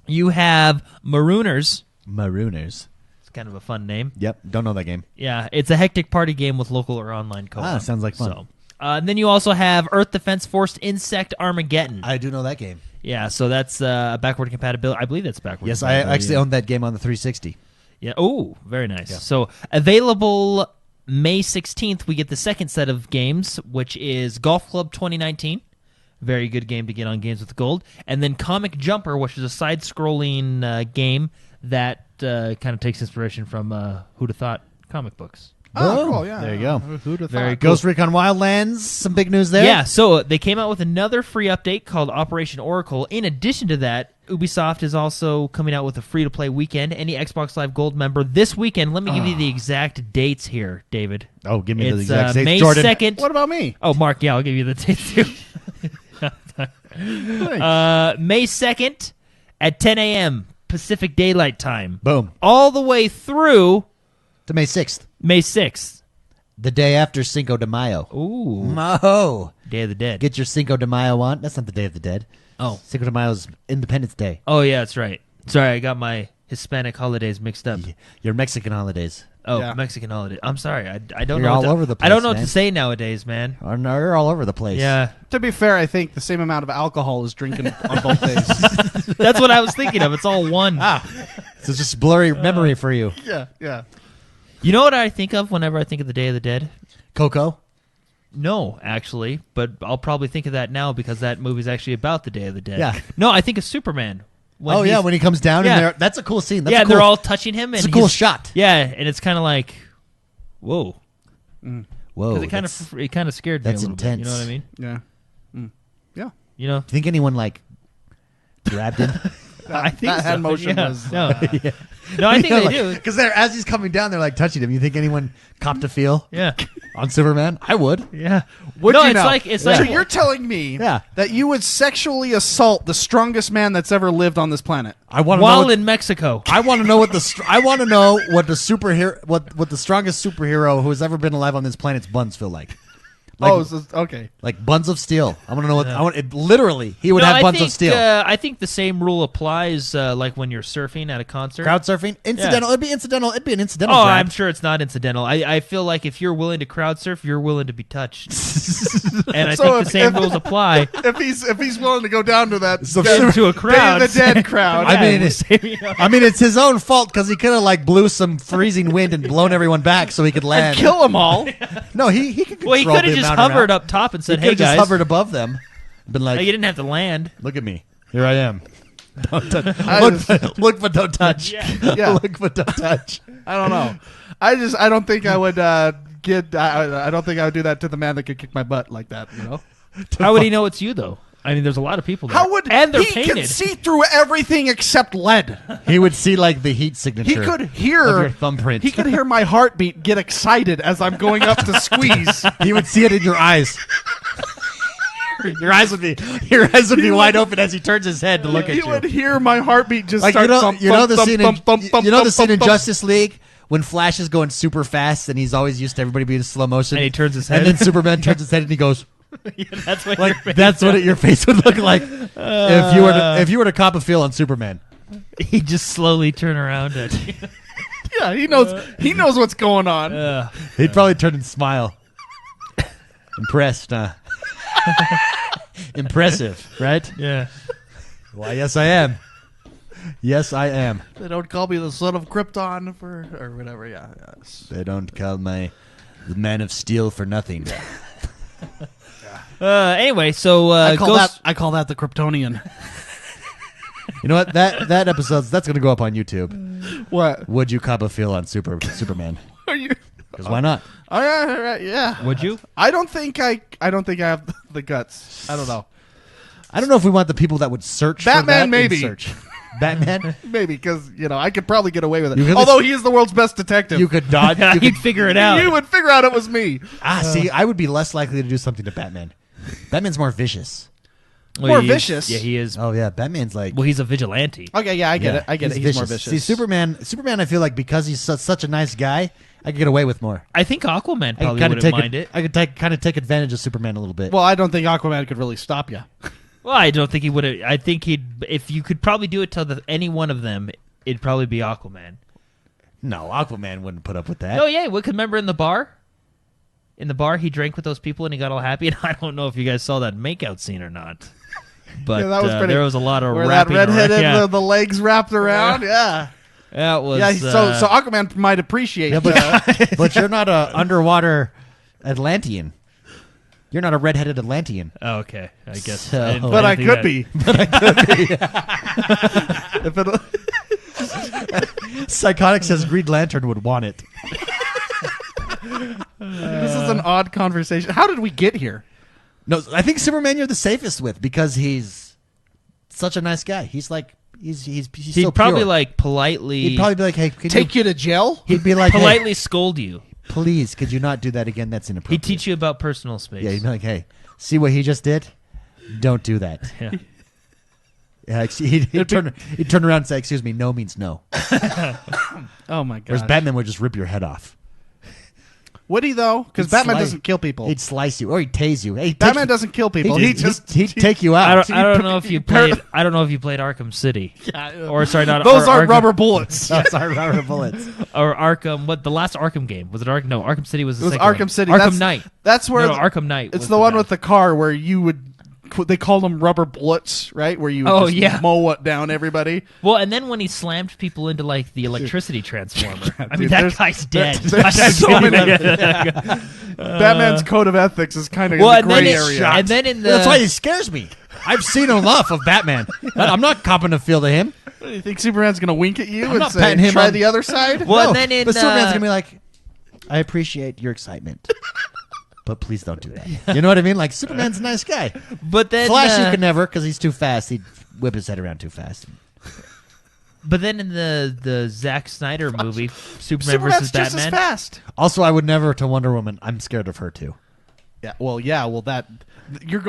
You have Marooners. Marooners. It's kind of a fun name. Yep, don't know that game. Yeah, it's a hectic party game with local or online co-op. Ah, sounds like fun. So, and then you also have Earth Defense Force Insect Armageddon. I do know that game. Yeah, so that's backward compatibility. I believe that's backward. Yes, I compatibility. actually owned that game on the 360. Yeah. Oh, very nice. Yeah. So available May 16th, we get the second set of games, which is Golf Club 2019. Very good game to get on Games with Gold. And then Comic Jumper, which is a side-scrolling game that kind of takes inspiration from Who'd Have Thought comic books. Oh, cool, yeah. There you go. Who'd have Very thought? cool. Ghost Recon Wildlands, some big news there. Yeah, so they came out with another free update called Operation Oracle. In addition to that, Ubisoft is also coming out with a free-to-play weekend. Any Xbox Live Gold member this weekend, let me give you the exact dates here, David. Oh, give me the It's exact dates, May Jordan. 2nd. What about me? Oh, Mark, yeah, I'll give you the dates too. May 2nd at 10 a.m. Pacific Daylight Time. Boom. All the way through To May 6th, May 6th. the day after Cinco de Mayo. Ooh. Oh, Day of the Dead. get your Cinco de Mayo on. That's not the Day of the Dead. oh. Cinco de Mayo is Independence Day. Oh, yeah, that's right. Sorry, I got my Hispanic holidays mixed up. Your Mexican holidays. Oh, Yeah. Mexican holiday. I'm sorry. I don't You're know. all over the I don't place, know what man. to say nowadays, man. Oh, no, you're all over the place. Yeah. To be fair, I think the same amount of alcohol is drinking on both days. That's what I was thinking of. It's all one. So it's just blurry memory for you. Yeah. You know what I think of whenever I think of the Day of the Dead? Coco? No, actually, but I'll probably think of that now because that movie's actually about the Day of the Dead. Yeah. No, I think of Superman. When When he comes down Yeah. and they're, that's a cool scene. That's yeah, a cool, they're all touching him. And it's a cool he's- shot. Yeah, and it's kind of like, whoa. Whoa. Because it kind of scared me that's a little bit. You know what I intense. mean? Yeah. Yeah. You know? Do you think anyone like grabbed him? I think that so. hand motion Yeah. was. No. No, I think they do. Because as he's coming down, they're like touching him. You think anyone copped a feel Yeah. on Superman? I would. Yeah. Would no, you it's now? like it's So like you're telling me Yeah. that you would sexually assault the strongest man that's ever lived on this planet? I want to know. while in Mexico. I want to know what the I want to know what the superhero what the strongest superhero who has ever been alive on this planet's buns feel like. Okay. Like buns of steel. I want to know what I want. It, literally, he would No, have I buns think, of steel. I think the same rule applies like when you're surfing at a concert. Crowd surfing, incidental. It'd be incidental. It'd be an incidental. Oh, grab. I'm sure it's not incidental. I feel like if you're willing to crowd surf, you're willing to be touched. And I So think if- the same if- rules apply If he's willing to go down to that So dead, to a crowd. Day of the Dead crowd, I mean, Yeah, I mean, it's his own fault because he could have like blew some freezing wind and blown everyone back so he could land. kill them all. No, he could. well, he control could have the just amount hovered around. up top and He said, could "Hey have just guys," hovered above them. Been like, you didn't have to land. look at me. Here I am. Don't touch. I Look, but don't touch. Yeah. Look, but don't touch. I don't know. I don't think I would get. I don't think I would do that to the man that could kick my butt like that. You know. How would he know it's you though? I mean, there's a lot of people there. How would and they're he painted. can see through everything except lead? He would see like the heat signature. He could hear of your thumbprint. He could hear my heartbeat get excited as I'm going up to squeeze. He would see it in your eyes. Your eyes would be wide open as he turns his head to look at He you. would hear my heartbeat just Like start. you know the scene in in Justice League when Flash is going super fast and he's always used to everybody being in slow motion. And he turns his and head. then Superman turns his head and he goes Yeah, that's what like your that's what your face would look like if you were to cop a feel on Superman. he just slowly turn around at you. Yeah, he knows what's going on. He'd probably turn and smile. Impressed, huh? Impressive, right? Yeah. Why, yes, I am. Yes, I am. They don't call me the son of Krypton or whatever. Yeah. Yes. They don't call me the Man of Steel for nothing. Anyway, so I call Ghost- that the Kryptonian. You know what? That episode's that's going to go up on YouTube. What? Would you cop a feel on Superman? Are you? Because why not? Oh, yeah. would you? I don't think I have the guts. I don't know. I don't know if we want the people that would search Batman, for that in maybe. search. Batman? Maybe because I could probably get away with You it. could- Although he is the world's best detective. You could dodge. You He'd could, figure it out. You would figure out it was me. see, I would be less likely to do something to Batman. Batman's more vicious. Well, More he is- vicious? Yeah, he is. Oh, yeah. Batman's like... Well, he's a vigilante. Okay, yeah, I get yeah, it. I get it. He's more vicious. See, Superman, I feel like because he's such a nice guy, I could get away with more. I think Aquaman I could probably kind of wouldn't take mind it. I could kind of take advantage of Superman a little bit. Well, I don't think Aquaman could really stop you. Well, I don't think he would. I think he'd. If you could probably do it to any one of them, it'd probably be Aquaman. No, Aquaman wouldn't put up with that. Oh yeah, what? Remember in the bar? In the bar, he drank with those people and he got all happy. And I don't know if you guys saw that makeout scene or not, but Yeah, that was pretty- there was a lot of Where that wrapping redheaded, around. the legs wrapped around. Yeah. That was. Yeah, so Aquaman might appreciate Yeah, that. but you're not a underwater Atlantean. You're not a redheaded Atlantean. Oh, okay, I guess. So- I didn't- But I didn't could think be. But I could be. Psychotic says Green Lantern would want it. This is an odd conversation. How did we get here? No, I think Superman you're the safest with because he's such a nice guy. He's like he's He'd so probably pure. like politely. He'd probably be like, "Hey, can Take you to jail? He'd be like, politely scold you. "Hey, please, could you not do that again? That's He'd inappropriate." teach you about personal space. Yeah, he'd be like, "Hey, see what he just did? Don't do that." Yeah. Yeah, he'd turn around and say, "Excuse me, no means no." Oh my god. Whereas Batman would just rip your head off. Would he though? Because He'd Batman slice- doesn't kill people. He'd slice you or he'd tase you. Hey, Batman doesn't kill people. He'd take you out. I don't know if you played. I don't know if you played Arkham City. Or sorry, not Those or aren't Arkham, rubber bullets. Those are rubber bullets. or Arkham. What the last Arkham game was it? No, Arkham City was the It was second Arkham one. City. Arkham Knight. That's where No, Arkham Knight. it's was the one bad. with the car where you would. They called them rubber bullets, right? Where you would Oh, just yeah. mow it down everybody. Well, and then when he slammed people into like the electricity transformer, I mean Dude, that there's- guy's dead. there's so many- Batman's code of ethics is kind of Well, in and the then gray it- area. and then in the That's why he scares me. I've seen enough of Batman. I'm not copping a feel to him. You think Superman's going to wink at you I'm and not say, patting him try on- the other side? Well, No, and then in but Superman's gonna be like, I appreciate your excitement, but please don't do that. You know what I mean? Like Superman's a nice guy. but then Flash, you could never because he's too fast. He'd whip his head around too fast. But then in the Zack Snyder movie, Superman Superman's versus just Batman. as fast. Also, I would never to Wonder Woman. I'm scared of her too. Yeah, well, that you're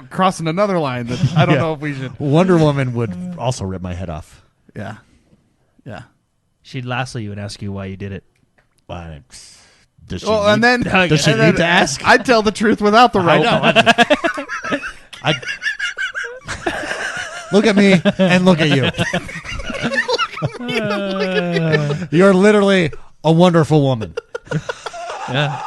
crossing another line that I don't Yeah. know if we should. Wonder Woman would also rip my head off. Yeah. She'd lasso you and ask you why you did it. Why? Does she Well, need- and then does she and then need to ask? I'd tell the truth without the I rope. know. I look at me and look at you. You're literally a wonderful woman. Yeah.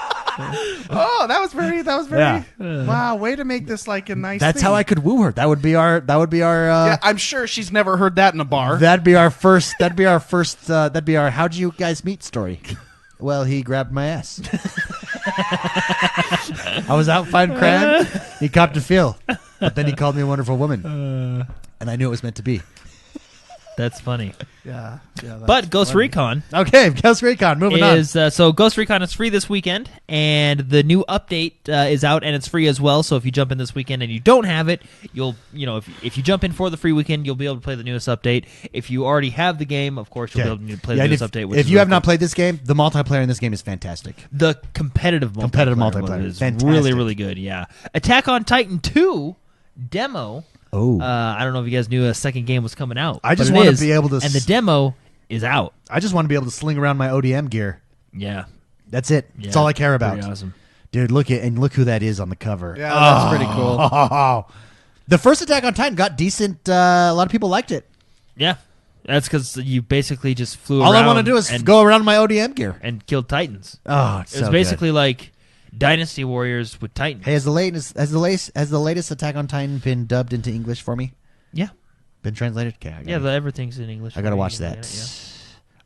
Oh, that was very. Yeah. Wow, way to make this like a nice. That's thing. how I could woo her. That would be our. Yeah, I'm sure she's never heard that in a bar. That'd be our first. That'd be our first. That'd be our. How'd you guys meet story? Well, he grabbed my ass. I was out fighting crime. He copped a feel, but then he called me a wonderful woman, and I knew it was meant to be. That's funny. yeah. But Ghost Recon Okay, Ghost Recon. Moving on. is so Ghost Recon is free this weekend, and the new update is out, and it's free as well. So if you jump in this weekend and you don't have it, if you jump in for the free weekend, you'll be able to play the newest update. If you already have the game, of course, you'll be able to play the and newest update. Which if is you have really not played this game, the multiplayer in this game is fantastic. cool. The competitive multiplayer is Fantastic. really, really good. Yeah, Attack on Titan 2 demo. Oh, I don't know if you guys knew a second game was coming out. I just but it wanna is, be able to and the demo is out. I just want to be able to sling around my ODM gear. Yeah, That's it. That's Yeah, all I care about. pretty awesome. Dude, look who that is on the cover. Yeah, that's pretty cool. Oh. The first Attack on Titan got decent. A lot of people liked it. Yeah, that's because you basically just flew All around. I want to do is and, go around my ODM gear. and killed Titans. Oh, it's It was so basically like Dynasty Warriors with Titans. good. Hey, has the latest Attack on Titan been dubbed into English for me? Yeah, Been translated? Okay, everything's in English. I gotta for watch you. that. Yeah.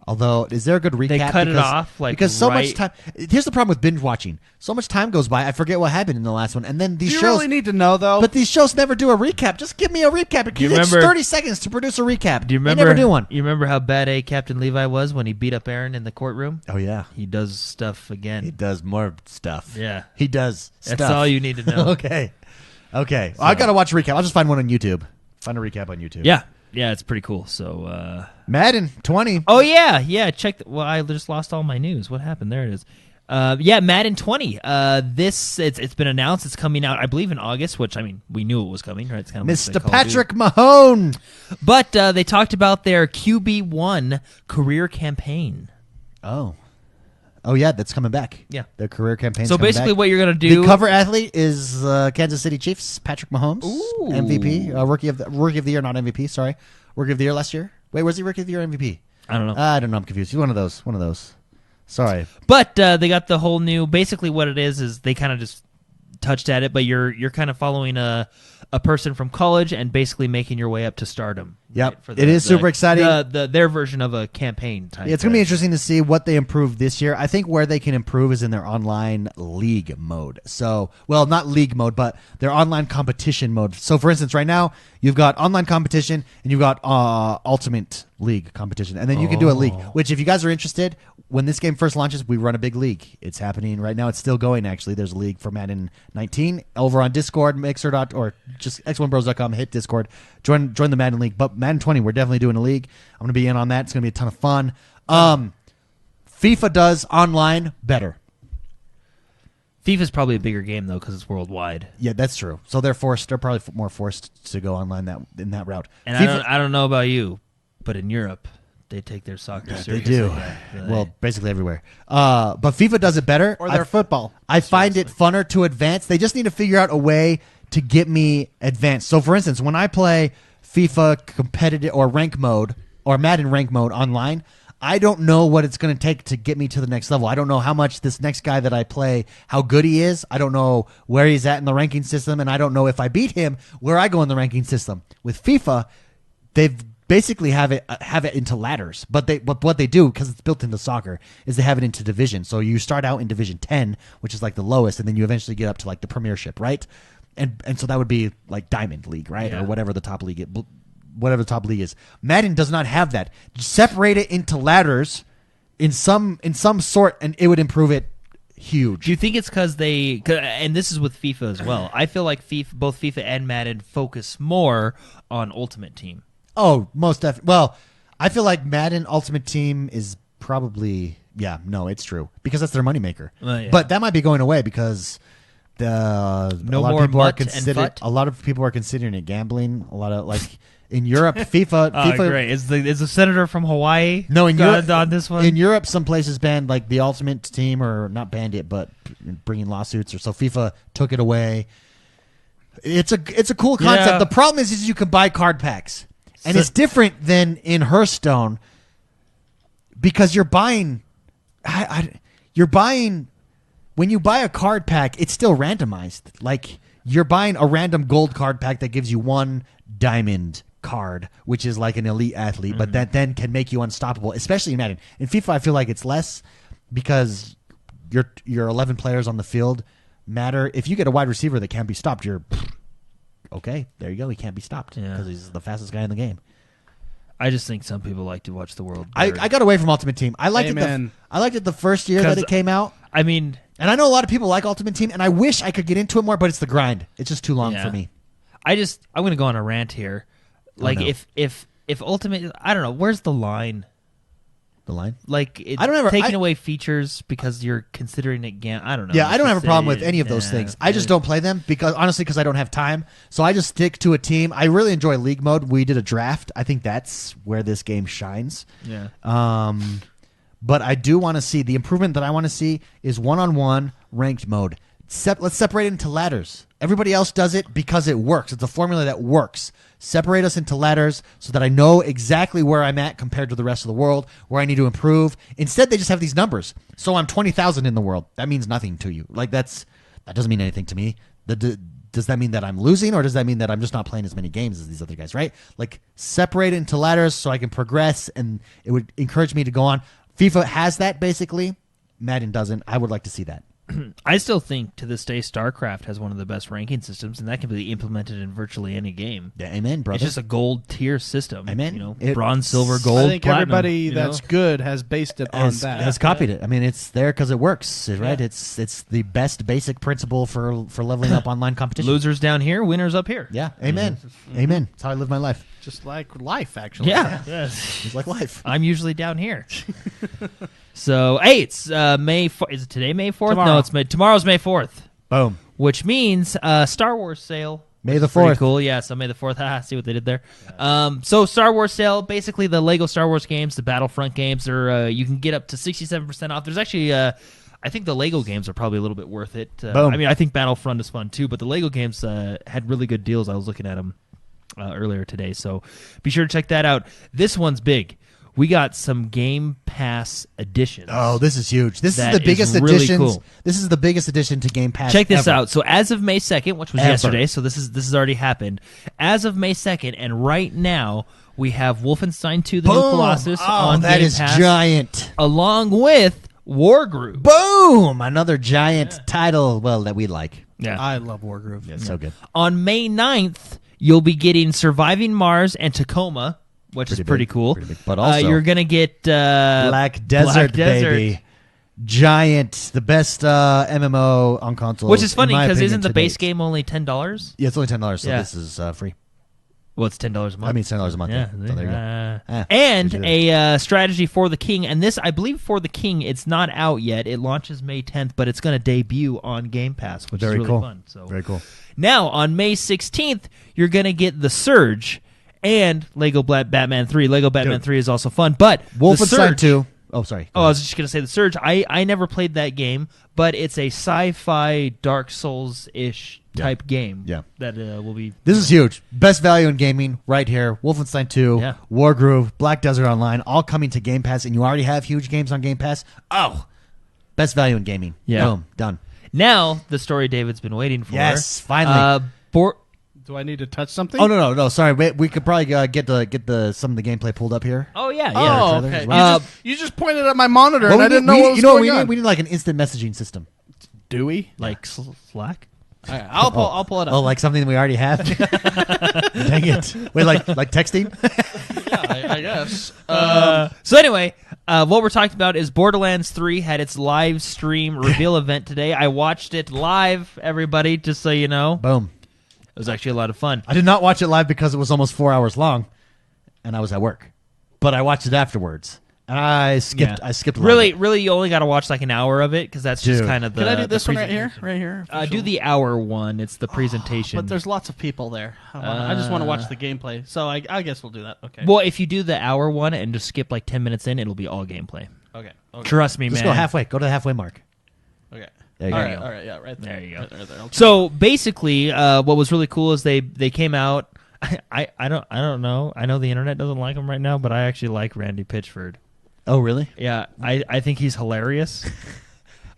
Although, is there a good recap? They cut it Because- off, like, because so much right- time. Here's the problem with binge watching. So much time goes by, I forget what happened in the last one, and then Do these you shows. really need to know though? But these shows never do a recap. Just give me a recap. It you takes remember- 30 seconds to produce a recap. Do you They remember? never do one. You remember how bad A Captain Levi was when he beat up Aaron in the courtroom? Oh yeah, He does stuff again. he does more stuff. Yeah, He does. that's stuff. all you need to know. Okay. Well, I gotta watch a recap. I'll just find one on YouTube. Find a recap on YouTube. Yeah, it's pretty cool. So, Madden 20. oh yeah. Check. Well, I just lost all my news. What happened? There it is. Madden 20. It's been announced. It's coming out, I believe, in August. Which, I mean, we knew it was coming, right? It's kind of Mr. Patrick Mahone. But they talked about their QB1 career campaign. Oh yeah, that's coming back. Yeah. Their career campaign. So basically, what you're gonna do? the cover athlete is Kansas City Chiefs Patrick Mahomes, Ooh. MVP, rookie of the year, not MVP. Sorry, rookie of the year last year. Wait, was he rookie of the year or MVP? I don't know. I don't know. I'm confused. He's one of those. Sorry. But they got the whole new. Basically, what it is they kind of just touched at it, but you're kind of following a person from college and basically making your way up to stardom. Yep. right, for It is super exciting. Their version of a campaign type. Yeah, it's going to be interesting to see what they improve this year. I think where they can improve is in their online league mode. So, well, not league mode, but their online competition mode. So, for instance, right now, you've got online competition and you've got ultimate league competition. And then you can do a league, which if you guys are interested, when this game first launches, we run a big league. It's happening right now. It's still going, actually. There's a league for Madden 19 over on Discord, Mixer. Or just XoneBros.com, hit Discord, join the Madden League. But Madden 20, we're definitely doing a league. I'm going to be in on that. It's going to be a ton of fun. FIFA does online better. FIFA's probably a bigger game though because it's worldwide. Yeah, that's true. So they're probably more forced to go online in that route. And FIFA, I don't know about you, but in Europe They take their soccer They seriously. do. Well, basically everywhere. But FIFA does it better. Or their football. I find it funner to advance. They just need to figure out a way to get me advanced. So, for instance, when I play FIFA competitive or rank mode or Madden rank mode online, I don't know what it's going to take to get me to the next level. I don't know how much this next guy that I play, how good he is. I don't know where he's at in the ranking system, and I don't know if I beat him, where I go in the ranking system. With FIFA, they've basically have it into ladders, but what they do, because it's built into soccer, is they have it into division. So you start out in Division 10, which is like the lowest, and then you eventually get up to like the Premiership, right? And so that would be like Diamond League, right, Yeah. or whatever the top league is. Madden does not have that. Just separate it into ladders in some sort, and it would improve it huge. Do you think it's because and this is with FIFA as well, I feel like both FIFA and Madden focus more on Ultimate Team. Oh, most definitely. Well, I feel like Madden Ultimate Team is probably it's true because that's their moneymaker. Yeah. But that might be going away because No a lot more of people mutt and fut? a lot of people are considering it gambling. A lot of like in Europe, FIFA. Great. Is the senator from Hawaii? No, in Europe on this one. In Europe, some places banned like the Ultimate Team, or not banned it, but bringing lawsuits, or so FIFA took it away. It's a cool concept. Yeah. The problem is you can buy card packs. And So- it's different than in Hearthstone because you're buying. You're buying when you buy a card pack, it's still randomized. Like you're buying a random gold card pack that gives you one diamond card, which is like an elite athlete, but that then can make you unstoppable, especially in Madden. In FIFA, I feel like it's less because your 11 players on the field matter. If you get a wide receiver that can't be stopped, you're. Okay, there you go. He can't be stopped because he's the fastest guy in the game. I just think some people like to watch the world. I got away from Ultimate Team. I liked it the first year that 'Cause, it came out. I mean, And I know a lot of people like Ultimate Team, and I wish I could get into it more, but it's the grind. It's just too long Yeah. for me. I'm going to go on a rant here. Like no. if Ultimate, I don't know, where's the line? The line? Like I don't ever- taking I- away features because you're considering it I don't know. Yeah, I don't have a Just problem say- with any of those yeah, things. I just don't play them because I don't have time. So I just stick to a team. I really enjoy League Mode. We did a draft. I think that's where this game shines. Yeah. But I do want to see the improvement that I want to see is one-on-one ranked mode. Let's separate it into ladders. Everybody else does it because it works. It's a formula that works. Separate us into ladders so that I know exactly where I'm at compared to the rest of the world, where I need to improve. Instead, they just have these numbers. So I'm 20,000 in the world. That means nothing to you. Like that doesn't mean anything to me. Does that mean that I'm losing, or does that mean that I'm just not playing as many games as these other guys, right? Like separate it into ladders so I can progress, and it would encourage me to go on. FIFA has that basically. Madden doesn't. I would like to see that. I still think to this day StarCraft has one of the best ranking systems, and that can be implemented in virtually any game. Yeah, amen, brother. It's just a gold tier system. Amen. You know, It- bronze, silver, gold. I think platinum, everybody you that's know? good has based it on that. has copied it. I mean, it's there because it works, right? It's the best basic principle for leveling up online competition. Losers down here, winners up here. Yeah, amen, amen. That's how I live my life. Just like life, actually. Yeah. It's like life. I'm usually down here. So, hey, it's May 4th. Is it today May 4th? Tomorrow. No, it's tomorrow's May 4th, Boom. which means Star Wars sale. May the Pretty 4th. cool. Yeah, so May the 4th. Haha, see what they did there. So Star Wars sale, basically the Lego Star Wars games, the Battlefront games, are you can get up to 67% off. There's actually I think the Lego games are probably a little bit worth it. Boom. I mean, I think Battlefront is fun too, but the Lego games had really good deals. I was looking at them earlier today, so be sure to check that out. This one's big. We got some Game Pass additions. Oh, this is huge. This is That the biggest is really addition. cool. This is the biggest addition to Game Pass. Check this ever. out. So as of May 2nd, which was Ever. yesterday, so this has already happened. As of May 2nd, and right now we have Wolfenstein 2: The New Boom. Colossus Oh, on that Game is Pass, giant. along with Wargroove. Boom! Another giant title. Well, that we like. Yeah. I love Wargroove. It's so good. On May 9th, you'll be getting Surviving Mars and Tacoma, which is pretty big, cool. pretty big. But also you're gonna get Black Desert, baby. Giant, the best MMO on console. which is funny in my because opinion, isn't the to base date. game only $10? Yeah, it's only $10, so Yeah. this is free. Well, it's $10 a month. I mean, $10 a month. Yeah, So there you go. and did a strategy for the King, and this I believe for the King, it's not out yet. It launches May 10th, but it's going to debut on Game Pass, which Very is really cool. fun. So Very cool. now on May 16th, you're going to get the Surge, and Lego Batman 3. Lego Batman 3 is also fun, but Wolfenstein the Surge, 2. Oh, sorry. Oh, I was just going to say the Surge. I never played that game, but it's a sci-fi Dark Souls-ish type game. Yeah. That will be... This is huge. Best value in gaming right here. Wolfenstein 2, Yeah. Wargroove, Black Desert Online, all coming to Game Pass, and you already have huge games on Game Pass. Oh, best value in gaming. Yeah. Boom. Done. Now, the story David's been waiting for. Yes, finally. Do I need to touch something? Oh, no. Sorry. We could probably get some of the gameplay pulled up here. Oh, yeah. Oh, trailer okay. as well. You just pointed at my monitor, Well, and I didn't know what was going on. We need like an instant messaging system. Do we? Like Slack? All right, I'll pull it up. Oh, like something we already have? Dang it. Wait, like texting? Yeah, I guess. So anyway, what we're talking about is Borderlands 3 had its live stream reveal event today. I watched it live, everybody, just so you know. Boom. It was actually a lot of fun. I did not watch it live because it was almost 4 hours long, and I was at work. But I watched it afterwards, and I skipped. Yeah. I skipped. A lot of it. Really, you only got to watch like an hour of it because that's just Dude. kind of the. Can I do this the one right here? presentation. Right here. Do the hour one. It's the presentation. But there's lots of people there. I just want to watch the gameplay, so I guess we'll do that. Okay. Well, if you do the hour one and just skip like 10 minutes in, it'll be all gameplay. Okay. Trust me, Just man. go halfway. Go to the halfway mark. Okay. There you All go. right. All right. Yeah. Right there. There you go. Right there. So basically, what was really cool is they came out. I don't know. I know the internet doesn't like him right now, but I actually like Randy Pitchford. Oh, really? Yeah, I think he's hilarious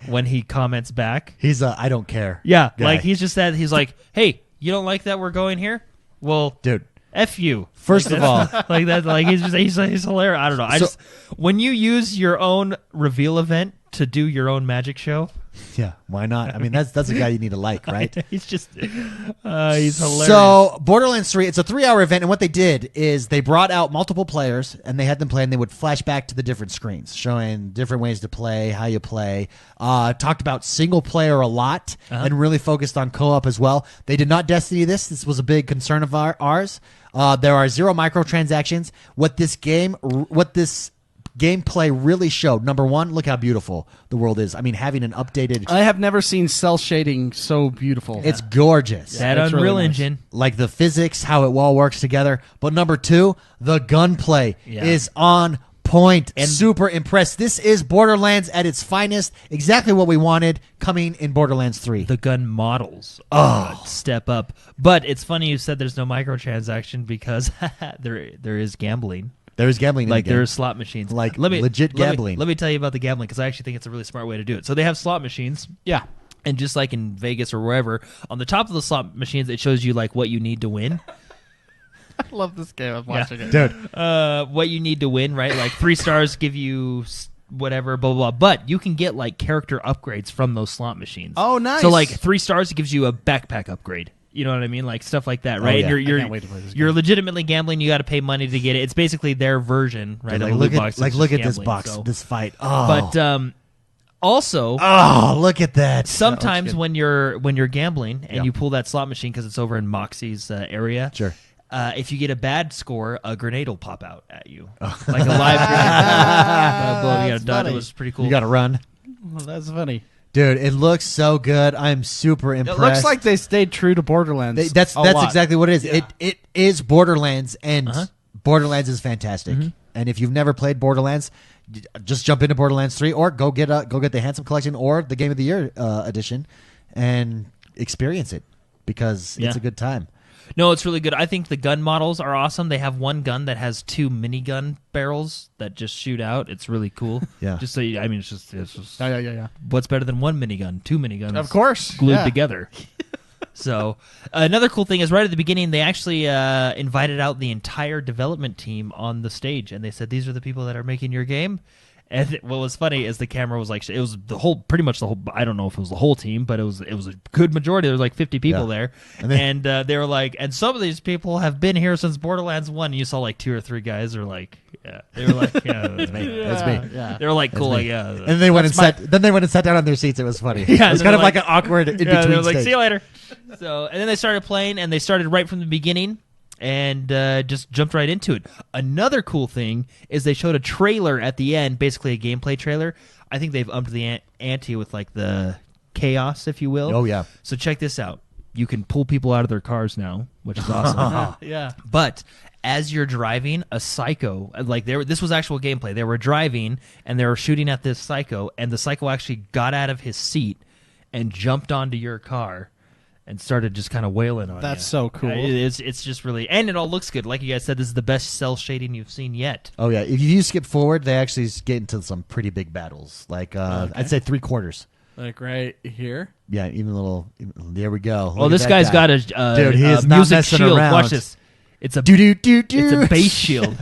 when he comments back. He's I don't care. Yeah, guy. like he's just that. He's like, hey, you don't like that we're going here? Well, Dude. F you. First of all, Like that. Like he's hilarious. I don't know. When you use your own reveal event to do your own magic show, yeah, why not? I mean, that's a guy you need to like, right? he's just he's hilarious. So, Borderlands 3, it's a 3-hour event, and what they did is they brought out multiple players, and they had them play, and they would flash back to the different screens, showing different ways to play, how you play. Talked about single player a lot, and really focused on co-op as well. They did not Destiny this. This was a big concern of ours. There are 0 microtransactions. What this gameplay really showed, number one, look how beautiful the world is. I mean, having an updated... I have never seen cell shading so beautiful. It's gorgeous. that it's Unreal really nice. Engine. Like the physics, how it all works together. But number two, the gunplay is on point. And super impressed. This is Borderlands at its finest. Exactly what we wanted coming in Borderlands 3. The gun models step up. But it's funny you said there's no microtransaction because there is gambling. There is gambling. Like in the game. there are slot machines. Like legit gambling. Let me tell you about the gambling because I actually think it's a really smart way to do it. So they have slot machines. Yeah. And just like in Vegas or wherever, on the top of the slot machines, it shows you like what you need to win. I love this game. I'm watching it. Dude. What you need to win, right? Like 3 stars give you whatever, blah, blah, blah. But you can get like character upgrades from those slot machines. Oh, nice. So like 3 stars gives you a backpack upgrade. You know what I mean? Like stuff like that, right? yeah. And I can't wait to play this you're game. legitimately gambling. You got to pay money to get it. It's basically their version, right? Like, of a look loot at box. like It's look just at this gambling, box, so. this fight. Oh, But also, look at that. sometimes good. when you're gambling and you pull that slot machine because it's over in Moxie's area, Sure. if you get a bad score, a grenade will pop out at you, like a live grenade. Blow you out. funny. It was pretty cool. You got to run. Well, that's funny. Dude, it looks so good. I'm super impressed. It looks like they stayed true to Borderlands. That's a lot. exactly what it is. Yeah. It is Borderlands, and Borderlands is fantastic. And if you've never played Borderlands, just jump into Borderlands 3, or go get the Handsome Collection or the Game of the Year edition, and experience it because it's a good time. No, it's really good. I think the gun models are awesome. They have one gun that has 2 minigun barrels that just shoot out. It's really cool. Yeah. Just so you, I mean, it's just Yeah. what's better than one minigun? 2 miniguns. Of course. Glued Yeah. together. So another cool thing is right at the beginning they actually invited out the entire development team on the stage, and they said these are the people that are making your game. And what was funny is the camera was like, it was pretty much the whole. I don't know if it was the whole team, but it was a good majority. There was like 50 people there, and they were like, and some of these people have been here since Borderlands 1. And you saw like 2 or 3 guys are like, yeah, they were like, yeah, that's me. That's me. Yeah. They were like, cool, like, yeah. And they went and sat down on their seats. It was funny. Yeah, it was and kind of they're like like- an awkward in Yeah, they between were like, stage. see you later. So, and then they started playing, and they started right from the beginning, and just jumped right into it. Another cool thing is they showed a trailer at the end, basically a gameplay trailer. I think they've upped the ante with like the chaos, if you will. Oh, yeah. So check this out. You can pull people out of their cars now, which is awesome. Yeah. But as you're driving, a psycho, like this was actual gameplay. They were driving and they were shooting at this psycho, and the psycho actually got out of his seat and jumped onto your car and started just kind of wailing on you. That's so cool. It's just really, and it all looks good. Like you guys said, this is the best cell shading you've seen yet. Oh yeah, if you skip forward, they actually get into some pretty big battles. Like I'd say 3/4. Like right here. Yeah, even a little. There we go. Well, this guy's got a dude. He is not music messing shield. around. Watch this. It's a It's a bass shield.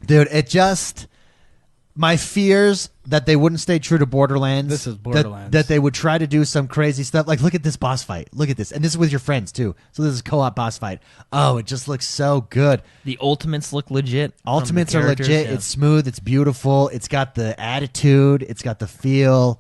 Dude, it just my fears that they wouldn't stay true to Borderlands. This is Borderlands. That they would try to do some crazy stuff. Like, look at this boss fight. Look at this. And this is with your friends, too. So this is co-op boss fight. Oh, it just looks so good. The ultimates look legit. Ultimates are legit. Yeah. It's smooth. It's beautiful. It's got the attitude. It's got the feel.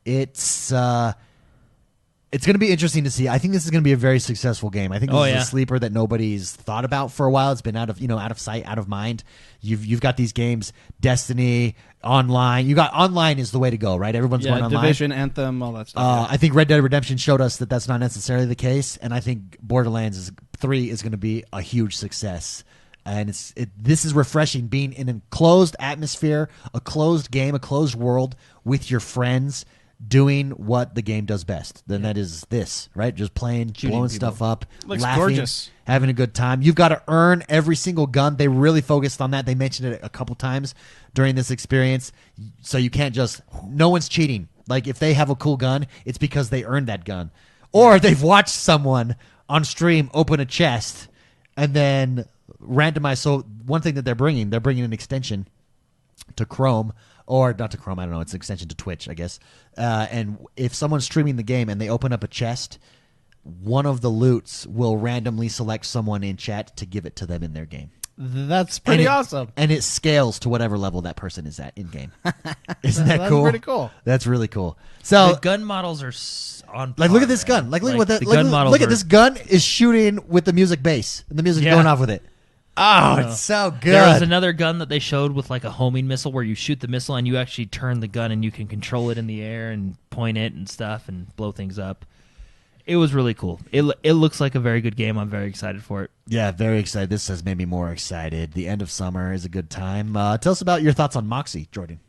It's going to be interesting to see. I think this is going to be a very successful game. I think this is a sleeper that nobody's thought about for a while. It's been out of sight, out of mind. You've got these games, Destiny, online. You got online is the way to go, right? Everyone's going online. Division, Anthem, all that stuff. I think Red Dead Redemption showed us that that's not necessarily the case, and I think Borderlands 3 is going to be a huge success. And this is refreshing, being in a closed atmosphere, a closed game, a closed world with your friends, doing what the game does best. Then that is this, right? Just playing, blowing stuff up, Looks laughing, gorgeous. having a good time. You've got to earn every single gun. They really focused on that. They mentioned it a couple times during this experience. So you can't just, no one's cheating. Like if they have a cool gun, it's because they earned that gun. Or they've watched someone on stream open a chest and then randomize. So one thing that they're bringing an extension to Chrome. Or not to Chrome, I don't know. It's an extension to Twitch, I guess. And if someone's streaming the game and they open up a chest, one of the loots will randomly select someone in chat to give it to them in their game. That's pretty awesome. And it scales to whatever level that person is at in game. Isn't that That's cool? pretty cool. That's really cool. So the gun models are on. like, look at this gun. Like, look at the gun models. Look at this gun is shooting with the music bass, and the music's going off with it. Oh, it's so good. There was another gun that they showed with like a homing missile where you shoot the missile and you actually turn the gun and you can control it in the air and point it and stuff and blow things up. It was really cool. It looks like a very good game. I'm very excited for it. Yeah, very excited. This has made me more excited. The end of summer is a good time. Tell us about your thoughts on Moxie, Jordan.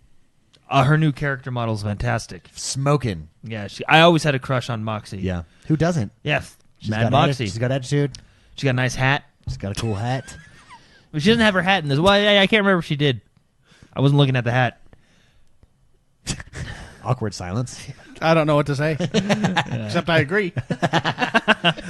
Her new character model is fantastic. Smoking. Yeah, I always had a crush on Moxie. Yeah. Who doesn't? Yeah, She's Mad got Moxie. She's got attitude. She got a nice hat. She's got a cool hat. But she doesn't have her hat in this. Well, I can't remember if she did. I wasn't looking at the hat. Awkward silence. I don't know what to say, except I agree.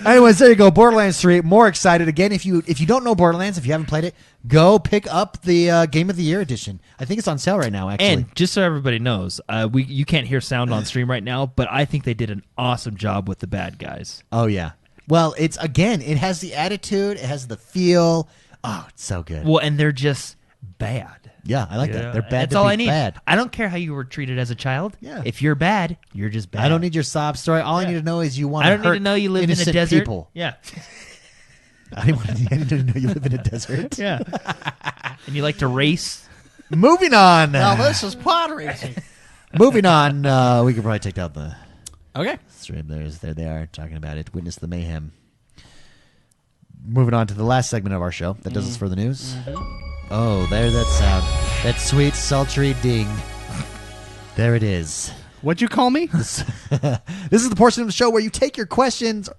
Anyways, there you go. Borderlands 3. More excited again. If you don't know Borderlands, if you haven't played it, go pick up the Game of the Year edition. I think it's on sale right now. Actually, And just so everybody knows, you can't hear sound on stream right now, but I think they did an awesome job with the bad guys. oh yeah. Well, it has the attitude. It has the feel. Oh, it's so good. Well, and they're just bad. Yeah, I like that. They're bad. That's to all be I need. Bad. I don't care how you were treated as a child. Yeah. If you're bad, you're just bad. I don't need your sob story. All I need to know is you want. I don't need to know you live in a innocent desert. People. Yeah. I didn't need to know you live in a desert. Yeah. And you like to race. Moving on. Now this is pod racing. Moving on. We could probably take out the Okay. stream. There they are talking about it. Witness the mayhem. Moving on to the last segment of our show that does us for the news. Oh, there's that sound. That sweet, sultry ding. There it is. What'd you call me? This is the portion of the show where we take your questions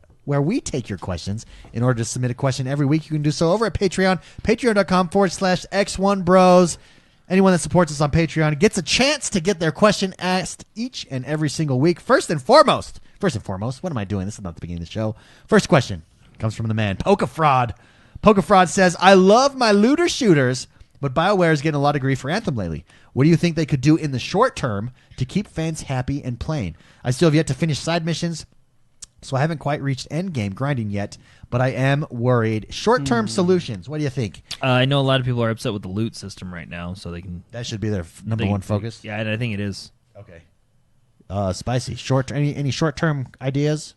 in order to submit a question every week. You can do so over at Patreon, patreon.com/X1Bros. Anyone that supports us on Patreon gets a chance to get their question asked each and every single week. First and foremost, what am I doing? This is not the beginning of the show. First question comes from the man, Poke Fraud. Poke Fraud says, I love my looter shooters, but BioWare is getting a lot of grief for Anthem lately. What do you think they could do in the short term to keep fans happy and playing? I still have yet to finish side missions, so I haven't quite reached endgame grinding yet, but I am worried. Short-term solutions, what do you think? I know a lot of people are upset with the loot system right now, so they can... That should be their number one focus. Yeah, and I think it is. Okay. Spicy. Any short-term ideas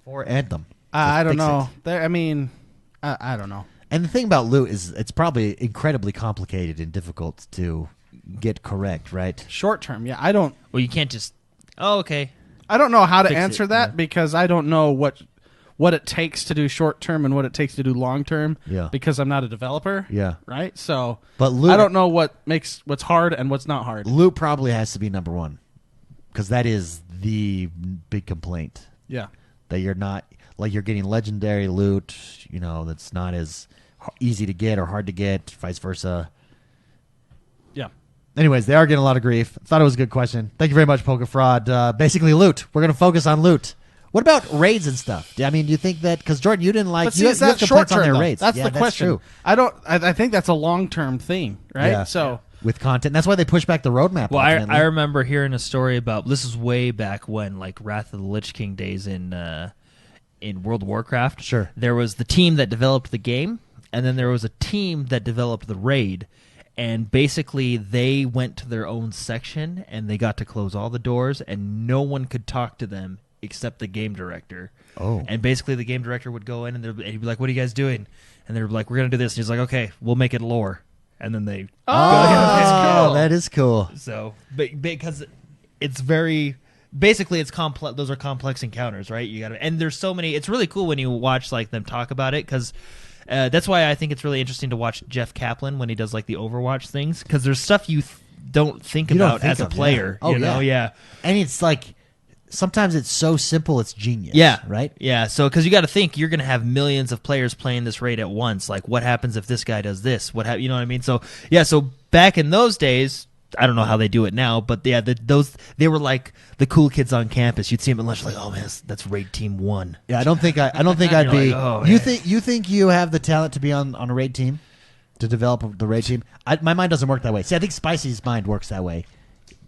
for Anthem? I don't know. I don't know. And the thing about loot is it's probably incredibly complicated and difficult to get correct, right? Short term, yeah. I don't. Well, you can't just... Oh, okay. I don't know how to Fix answer it, that yeah. because I don't know what what it takes to do short term and what it takes to do long term. Yeah. Because I'm not a developer. Yeah. Right. So, But loot, I don't know what's hard and what's not hard. loot probably has to be number one, because that is the big complaint. Yeah. That you're not, like, you're getting legendary loot, that's not as easy to get or hard to get, vice versa. Yeah. Anyways, they are getting a lot of grief. Thought it was a good question. Thank you very much, Poker Fraud. Basically, loot. We're going to focus on loot. What about raids and stuff? Do you think that, because Jordan, you didn't like, But see, you is have that complaints short on term? their raids. That's Yeah, the question. True. I think that's a long term thing, right? Yeah. So With content. That's why they push back the roadmap. Well, ultimately. I remember hearing a story about, this is way back when, like Wrath of the Lich King days in World of Warcraft. Sure. There was the team that developed the game, and then there was a team that developed the raid. And basically, they went to their own section, and they got to close all the doors, and no one could talk to them except the game director. Oh. And basically, the game director would go in, and he'd be like, "What are you guys doing?" And they're like, "We're going to do this." And he's like, "Okay, we'll make it lore." And then they... that's cool. That is cool. So, because it's very... Basically, it's complex. Those are complex encounters, right? You got to... And there's so many... It's really cool when you watch like them talk about it, because... that's why I think it's really interesting to watch Jeff Kaplan when he does like the Overwatch things, because there's stuff you don't think You don't about think as a of, player. yeah. Oh, you know? Yeah. And it's like, sometimes it's so simple, it's genius. Yeah. Right? Yeah. So, because you got to think, you're going to have millions of players playing this raid at once. Like, what happens if this guy does this? You know what I mean? So, yeah. So back in those days, I don't know how they do it now, but yeah, they were like the cool kids on campus. You'd see them at lunch, like, "Oh man, that's raid team 1." Yeah, I don't think I'd be. like, oh, you yeah. think you have the talent to be on a raid team, to develop the raid team? My mind doesn't work that way. See, I think Spicy's mind works that way.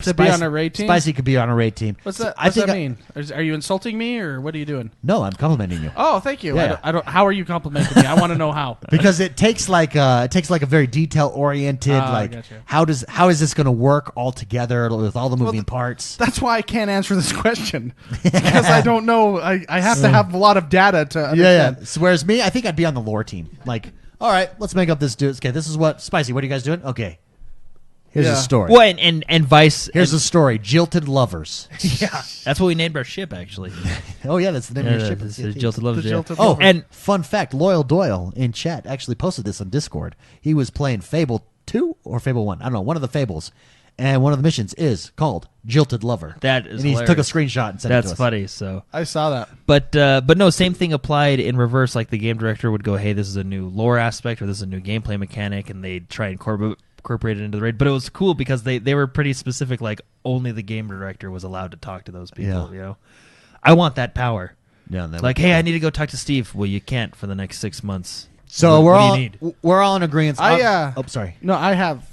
To be on a raid team? Spicy could be on a raid team. What's that? I What's think that mean? Are you insulting me, or what are you doing? No, I'm complimenting you. Oh, thank you. Yeah. I don't. How are you complimenting me? I want to know how. Because it takes like a very detail oriented, like gotcha. how is this going to work all together with all the moving parts? That's why I can't answer this question, because I don't know. I have to have a lot of data to understand. Yeah. So whereas me, I think I'd be on the lore team. Like, all right, let's make up this dude. Okay, this is what Spicy. What are you guys doing? Okay, here's Yeah. a story. Well, and Vice. Here's a story. Jilted lovers. Yeah, that's what we named our ship, actually. Oh yeah, that's the name of your ship. This is Jilted Lovers. The Yeah. Jilted Oh, Lovers. and fun fact: Loyal Doyle in chat actually posted this on Discord. He was playing Fable 2 or Fable 1. I don't know, one of the Fables, and one of the missions is called Jilted Lover. That is and he hilarious. took a screenshot and sent it to That's us. funny. So, I saw that. but no, same thing applied in reverse. Like the game director would go, "Hey, this is a new lore aspect, or this is a new gameplay mechanic," and they'd try and incorporate it into the raid. But it was cool because they were pretty specific. Like only the game director was allowed to talk to those people. Yeah. You know, I want that power. Yeah, that Like, would- hey, I need to go talk to Steve. Well, you can't for the next 6 months. So What do you need? we're all in agreement. Oh, sorry. No, I have.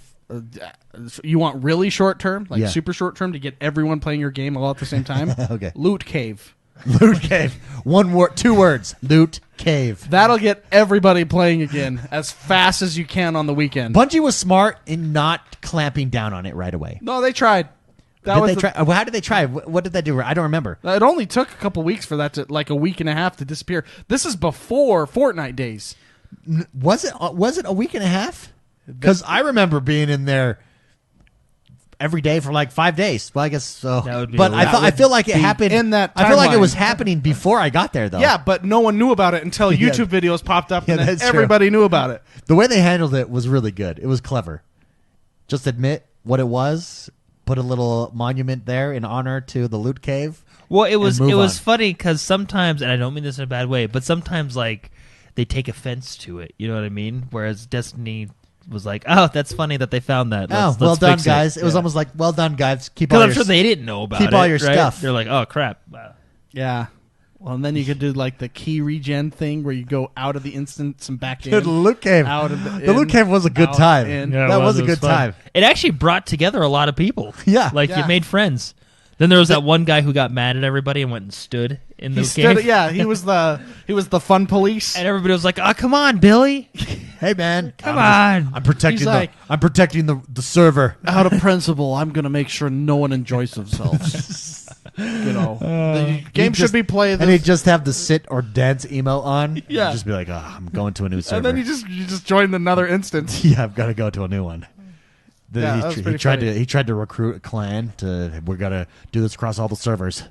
You want really short term, like Yeah. super short term, to get everyone playing your game all at the same time? Okay. Loot cave. Loot cave. One word, 2 words. Loot cave. That'll get everybody playing again as fast as you can on the weekend. Bungie was smart in not clamping down on it right away. No, they tried. Did they try? How did they try? What did they do? I don't remember. It only took a couple weeks for that to, like a week and a half, to disappear. This is before Fortnite days. Was it a week and a half? Because I remember being in there every day for like 5 days. Well, I guess so. That would be But a lot. I feel like it be happened in that I feel like it timeline. was happening before I got there, though. Yeah, but no one knew about it until Yeah. YouTube videos popped up, Yeah, and then that's true. everybody knew about it. The way they handled it was really good. It was clever. Just admit what it was. Put a little monument there in honor to the loot cave. Well, it was move on. funny because sometimes, and I don't mean this in a bad way, but sometimes like they take offense to it. You know what I mean? Whereas Destiny was like, "Oh, that's funny that they found that. Well Let's done, fix guys. It was Yeah. almost like, well done, guys. Keep all Because I'm your sure they didn't know about it. keep all your right? stuff. They're like, "Oh crap." Wow. Yeah. Well, and then you could do like the key regen thing where you go out of the instance and back in. The loot cave. Out of The loot cave was a good out, time. in. Yeah, that it was a good fun. time. It actually brought together a lot of people. Yeah. Like Yeah. you made friends. Then there was that one guy who got mad at everybody and went and stood in the He cave. stood. Yeah, he was the fun police. And everybody was like, "Oh, come on, Billy. Hey man, Come on." I'm protecting He's like- I'm protecting the server. Out of principle, I'm going to make sure no one enjoys themselves. You know, the game should be played. And he'd just have the sit or dance emo on. Yeah. And just be like, I'm going to a new server. and then you just joined another instance. yeah, I've got to go to a new one. Yeah, that was pretty funny. He tried to recruit a clan to we're gonna do this across all the servers.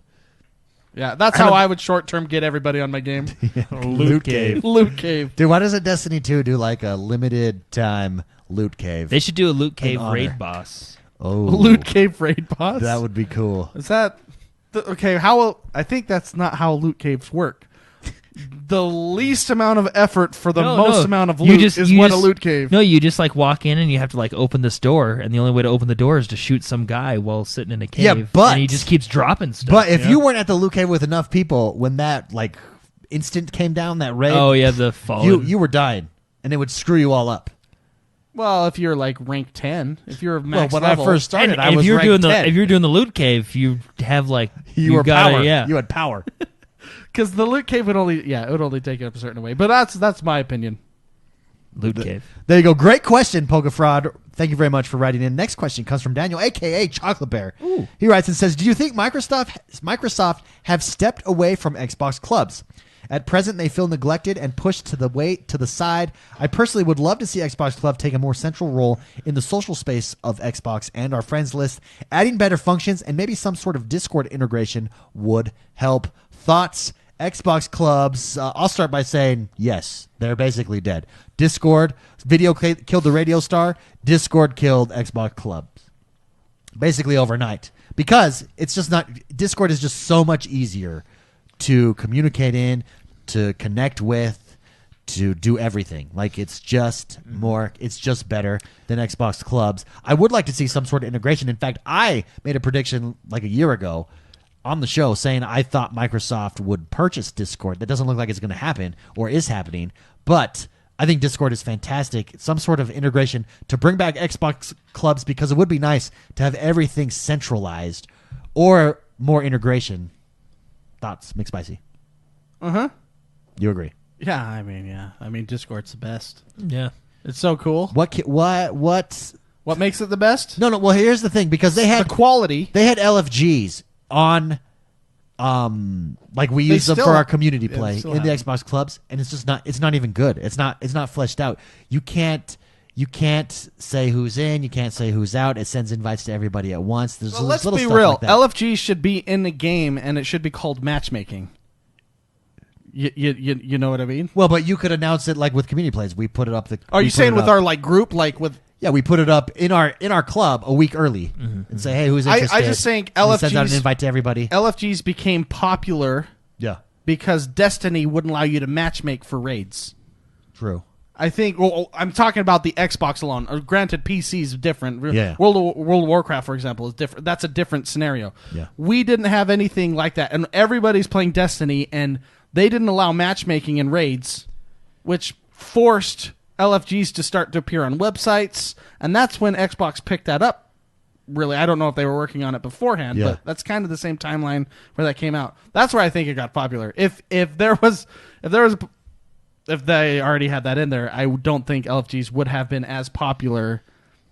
Yeah, that's how I would short-term get everybody on my game. Loot cave. Loot cave. Dude, why doesn't Destiny 2 do like a limited time loot cave? They should do a loot cave honor. raid boss. Oh, Loot cave raid boss? that would be cool. Is that... okay, I think that's not how loot caves work. The least amount of effort for the most amount of loot is what a loot cave. No, you just like walk in and you have to like open this door, and the only way to open the door is to shoot some guy while sitting in a cave. Yeah, but and he just keeps dropping stuff. But if you weren't at the loot cave with enough people, when that like instant came down, that raid, the fallen. you were dying, and it would screw you all up. Well, if you're like rank 10, if you're max when level, I first started, and I if was you're ranked doing 10. if you're doing the loot cave, you have like you were gotta, power. Yeah, You had power. because the loot cave would only take it up a certain way. But that's my opinion. loot cave. There you go. Great question, Polka Fraud. Thank you very much for writing in. Next question comes from Daniel, a.k.a. Chocolate Bear. Ooh. He writes and says, do you think Microsoft have stepped away from Xbox clubs? At present, they feel neglected and pushed to the side. I personally would love to see Xbox Club take a more central role in the social space of Xbox and our friends list. Adding better functions and maybe some sort of Discord integration would help. Thoughts? Xbox clubs, I'll start by saying yes, they're basically dead. Discord, video killed the radio star. Discord killed Xbox clubs. Basically overnight. Because it's just not, Discord is just so much easier to communicate in, to connect with, to do everything. Like, it's just it's just better than Xbox clubs. I would like to see some sort of integration. In fact, I made a prediction like a year ago on the show saying I thought Microsoft would purchase Discord. That doesn't look like it's going to happen or is happening, but I think Discord is fantastic. Some sort of integration to bring back Xbox clubs, because it would be nice to have everything centralized, or more integration. Thoughts, McSpicy? Uh-huh. You agree? Yeah, I mean, Discord's the best. Yeah, It's so cool. What makes it the best? No, well, here's the thing, because they had The quality. They had LFGs on, like we use them still- for our community yeah, play they still in the have Xbox clubs, and it's just not. It's not even good. It's not fleshed out. You can't say who's in. You can't say who's out. It sends invites to everybody at once. There's Well, let's little be stuff real. like that. LFG should be in the game, and it should be called matchmaking. You know what I mean? Well, but you could announce it like with community plays. We put it up. Are you saying with our like group, like with? Yeah, we put it up in our club a week early and say, hey, who's interested? I just think And it sends out an LFGs invite to everybody. LFGs became popular Yeah, because Destiny wouldn't allow you to matchmake for raids. true. I think. Well, I'm talking about the Xbox alone. Granted, PC is different. Yeah. World of Warcraft, for example, is different. That's a different scenario. Yeah. We didn't have anything like that, and everybody's playing Destiny, and they didn't allow matchmaking in raids, which forced LFGs to start to appear on websites, and that's when Xbox picked that up. Really, I don't know if they were working on it beforehand, Yeah. but that's kind of the same timeline where that came out. That's where I think it got popular. If they already had that in there, I don't think LFGs would have been as popular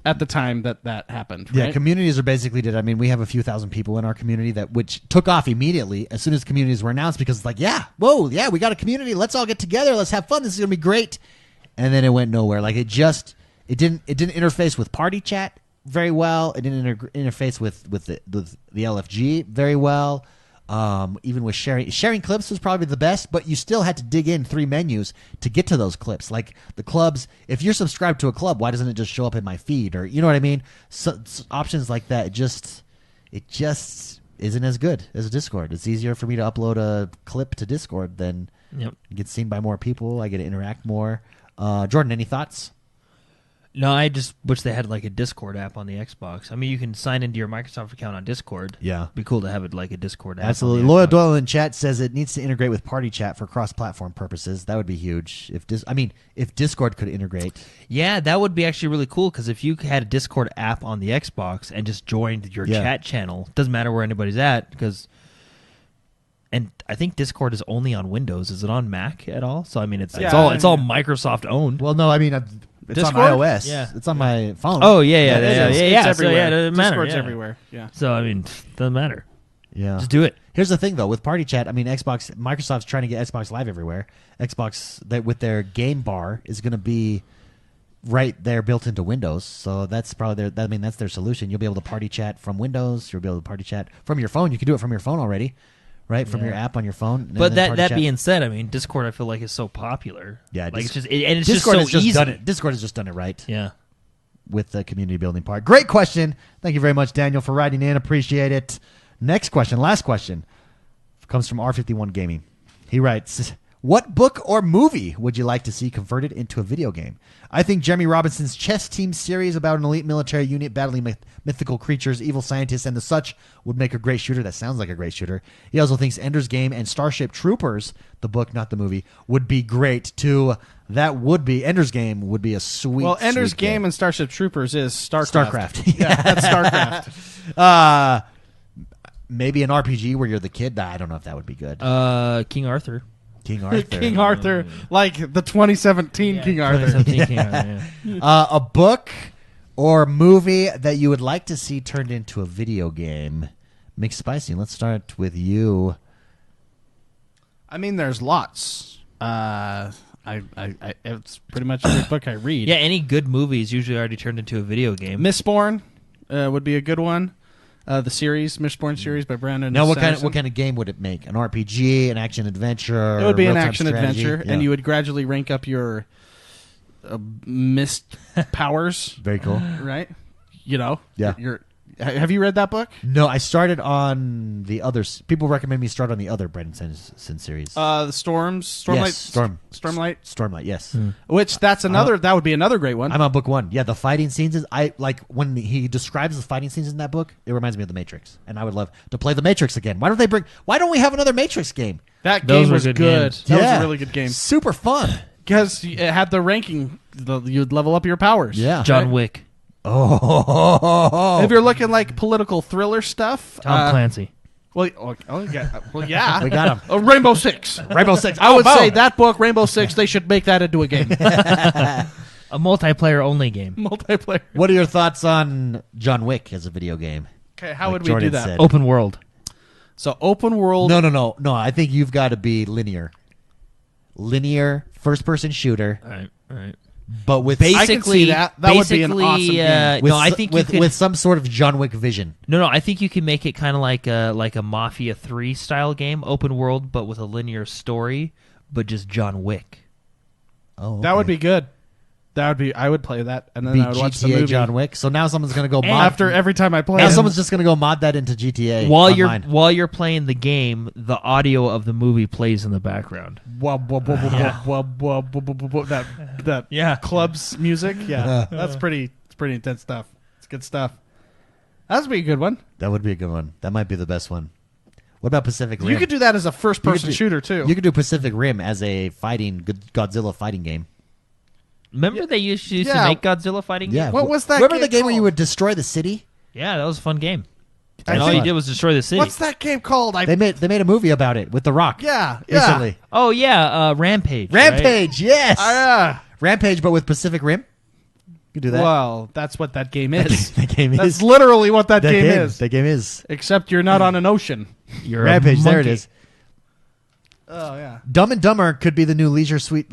at the time that happened. Yeah, Right? communities are basically dead. I mean, we have a few thousand people in our community which took off immediately as soon as communities were announced, because it's like, we got a community. Let's all get together. Let's have fun. This is gonna be great. And then it went nowhere. Like it didn't interface with party chat very well. It didn't interface with the LFG very well. Even with sharing clips was probably the best, but you still had to dig in 3 menus to get to those clips. Like the clubs, if you're subscribed to a club, why doesn't it just show up in my feed? Or you know what I mean? So options like that, it just isn't as good as Discord. It's easier for me to upload a clip to Discord than it gets seen by more people. I get to interact more. Jordan, any thoughts? No, I just wish they had like a Discord app on the Xbox. I mean, you can sign into your Microsoft account on Discord. Yeah. It'd be cool to have it like a Discord app. Absolutely. on the Loyal Xbox. Doyle in chat says it needs to integrate with party chat for cross-platform purposes. That would be huge. If Discord could integrate. Yeah, that would be actually really cool, because if you had a Discord app on the Xbox and just joined your chat channel, doesn't matter where anybody's at, and I think Discord is only on Windows. Is it on Mac at all? So I mean, it's all Microsoft owned. Well, no, I mean it's Discord? on iOS. Yeah. It's on my phone. Oh yeah. It's So everywhere. it doesn't matter. Discord's yeah. everywhere. Yeah. So I mean, doesn't matter. Yeah. Just do it. Here's the thing, though, with Party Chat. I mean, Microsoft's trying to get Xbox Live everywhere. Xbox, with their game bar, is going to be right there built into Windows. So that's probably that's their solution. You'll be able to Party Chat from Windows. You'll be able to Party Chat from your phone. You can do it from your phone already, right, from your app on your phone. and But then party that chat. being said, I mean, Discord I feel like is so popular. Yeah, like Dis- it's Discord has just so just easy. done it. Discord has just done it right Yeah. with the community building part. Great question. Thank you very much, Daniel, for writing in. Appreciate it. Next question, last question, comes from R51 Gaming. He writes, what book or movie would you like to see converted into a video game? I think Jeremy Robinson's Chess Team series about an elite military unit battling mythical creatures, evil scientists, and the such would make a great shooter. That sounds like a great shooter. He also thinks Ender's Game and Starship Troopers, the book, not the movie, would be great too. That would be Ender's Game would be a sweet. Well, Ender's sweet Game and Starship Troopers is StarCraft. StarCraft. Yeah, that's StarCraft. Maybe an RPG where you're the kid. I don't know if that would be good. King Arthur. King Arthur. King Arthur, like the 2017 King Arthur. 2017 King Arthur, yeah. A book or movie that you would like to see turned into a video game. McSpicy, let's start with you. I mean, there's lots. It's pretty much every book I read. Yeah, any good movie is usually already turned into a video game. Mistborn would be a good one. The series, Mistborn series by Brandon. Now, what Sanderson. kind of game would it make? An RPG, an action adventure? It would be an real-time action strategy? adventure, Yeah. and you would gradually rank up your mist powers. Very cool. Right? You know. Yeah. Have you read that book? No, I started on the others. People recommend me start on the other Brandon Sanderson series. The Stormlight. Yes, Stormlight. Stormlight, yes. Which that would be another great one. I'm on book 1. Yeah, the fighting scenes is when he describes the fighting scenes in that book, it reminds me of the Matrix, and I would love to play the Matrix again. Why don't we have another Matrix game? That Those game were was good good. games. That was Yeah. a really good game Super fun. because it had the ranking. You'd level up your powers. Yeah. John Wick. Oh. If you're looking like political thriller stuff, Tom Clancy. Well, yeah. We got him. Rainbow Six. Rainbow Six. I would boom. say that book, Rainbow Six, they should make that into a game. A multiplayer only game. Multiplayer. What are your thoughts on John Wick as a video game? Okay, how Like would we Jordan do that? said. Open world. So open world. No. I think you've got to be linear. Linear first-person shooter, All right. but with I can see that. That would be an awesome game. with, no, I think you could, with some sort of John Wick vision. No, I think you can make it kind of like a Mafia 3 style game, open world, but with a linear story, but just John Wick. Oh, That would be good. That would be. I would play that, and then be I would watch the GTA movie John Wick. So now someone's going to go mod. after every time I play. Now it. someone's just going to go mod that into GTA. Online. While you're playing the game, the audio of the movie plays in the background. That Yeah. clubs music. Yeah, that's pretty. It's pretty intense stuff. It's good stuff. That'd be a good one. That would be a good one. That might be the best one. What about Pacific Rim? You could do that as a first-person do- shooter too. You could do Pacific Rim as a Godzilla fighting game. Remember they used to Yeah. make Godzilla fighting Yeah. games? What was that Remember game the game where you called? would destroy the city? Yeah, that was a fun game. I And all think- you did was destroy the city. What's that game called? They made a movie about it with The Rock. Yeah. Recently. Oh yeah, Rampage. right? Rampage, yes. Yeah. Rampage, but with Pacific Rim. You could do that. Well, that's what that game is. That game That's is. literally what that game is. That game is. Except you're not on an ocean. You're a Rampage, there it monkey. is. Oh yeah. Dumb and Dumber could be the new Leisure Suite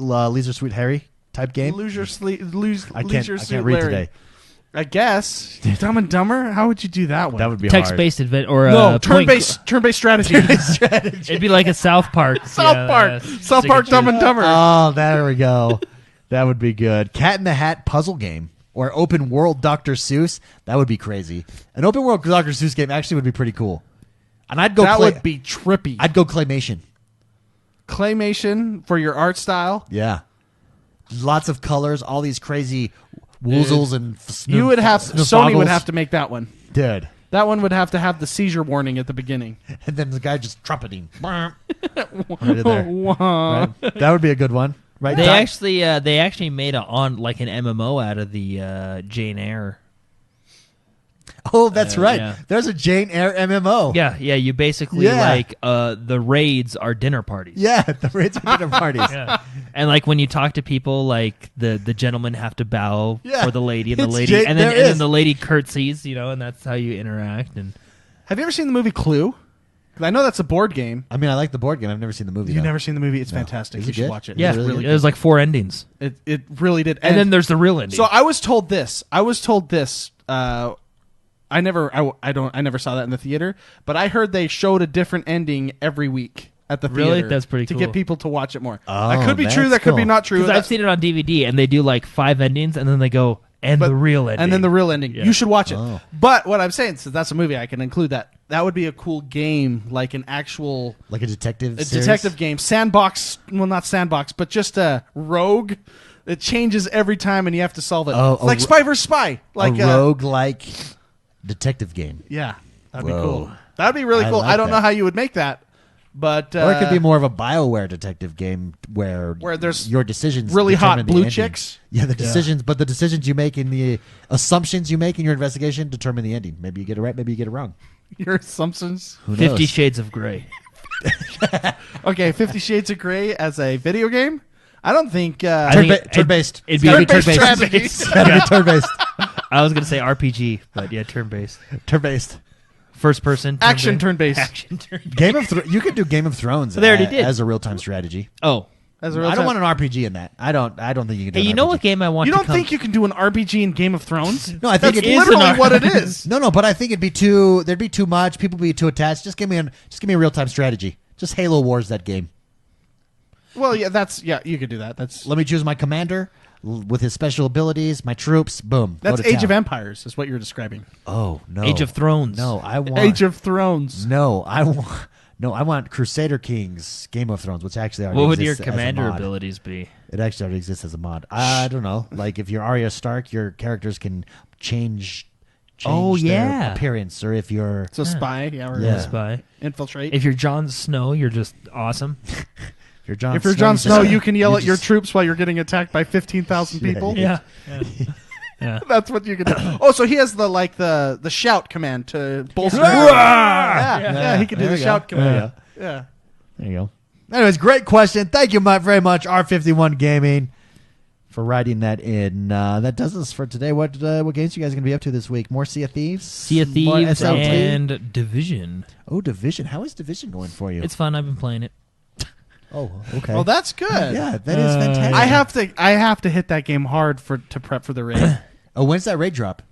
Harry type game. Leisure I Leisure can't Suit read Larry. today. I guess. Dumb and Dumber. How would you do that one? That would be Text-based advent or no point- turn-based strategy. It'd be like a South Park. South Park. South Park. Dumb and Dumber. Oh, there we go. That would be good. Cat in the Hat puzzle game or open world Dr. Seuss. That would be crazy. An open world Dr. Seuss game actually would be pretty cool. And I'd go. That would be trippy. I'd go claymation. Claymation for your art style. Yeah. Lots of colors. All these crazy woozles and You would have Sony would have to make that one. Dude. That one would have to have the seizure warning at the beginning. And then the guy just trumpeting. Right in there. Wah. Right? That would be a good one. Right? They Doc? actually made an MMO out of the Jane Eyre. Oh, that's right. yeah. There's a Jane Eyre MMO. Yeah. You basically Yeah. the raids are dinner parties. Yeah, the Raids of Dinner Parties. Yeah. And like when you talk to people, like the gentlemen have to bow Yeah. for the lady, and the It's lady, Jane- and there then is. the lady curtsies, and that's how you interact. And Have you ever seen the movie Clue? 'Cause I know that's a board game. I mean, I like the board game. I've never seen the movie. You've though. never seen the movie? It's fantastic. Is You it should good? watch it. yeah, It's really there's like 4 endings, It really did. and then there's the real ending. So I was told this. I never saw that in the theater, but I heard they showed a different ending every week at the theater. Really? That's pretty to cool. get people to watch it more. Oh, that could be true. that's That could be cool. not true. Because I've seen it on DVD, and they do like 5 endings, and then they go, the real ending. And then the real ending. Yeah. You should watch it. Oh. But what I'm saying, since that's a movie, I can include that. That would be a cool game, like an actual Like a detective series? detective game. Sandbox, well, not sandbox, but just a rogue. It changes every time, and you have to solve it. Oh, It's like Spy vs. Spy. Like a rogue-like detective game. Yeah, that'd be Whoa. cool. That'd be really I cool. like I don't that. know how you would make that, but Or it could be more of a BioWare detective game where there's your decisions really hot determine the blue ending. chicks. Yeah, the decisions, but the decisions you make and the assumptions you make in your investigation determine the ending. Maybe you get it right, maybe you get it wrong. Your assumptions. Who knows? 50 Shades of Grey. Okay, 50 Shades of Grey as a video game. I don't think. I think Turn-based. It'd be It's gotta turn-based turn-based. strategy. It's gotta be turn-based. I was going to say RPG, but yeah, turn-based. Turn-based. First person. Action turn-based. Action turn-based. Game of you could do Game of Thrones They already did. as a real-time strategy. Oh. As a I don't want an RPG in that. I don't think you can do Hey, an you know RPG. what game I want You to don't come... think you can do an RPG in Game of Thrones? No, I think That's it is literally an what it is. No, but I think it'd be too. There'd be too much. People would be too attached. Just give me a real time strategy. Just Halo Wars that game. Well, yeah, you could do that. That's Let me choose my commander with his special abilities, my troops. Boom. go that's to Age town. of Empires, is what you're describing. Oh no. Age of Thrones. No, I want Age of Thrones. No, I want. No, I want Crusader Kings Game of Thrones, which actually already What would your exists as a commander mod. abilities be? It actually already exists as a mod. I don't know. Like if you're Arya Stark, your characters can change Oh, their yeah. appearance, or if you're So spy, yeah, or Yeah. Spy. infiltrate. If you're Jon Snow, you're just awesome. if you're Jon If you're Jon Snow, just- you can yell at your just- troops while you're getting attacked by 15,000 people. Yeah. Yeah. That's what you can do. Oh, so he has the shout command to bolster. Yeah. Yeah, he can do There the you shout go. command. Yeah. There you go. Anyways, great question. Thank you very much, R51 Gaming, for writing that in. That does us for today. What games you guys going to be up to this week? More Sea of Thieves? Sea of More Thieves SLT? and Division. Oh, Division. How is Division going for you? It's fun. I've been playing it. Oh, okay. Well, that's good. yeah, that is fantastic. I have to hit that game hard to prep for the raid. Oh, when's that raid drop?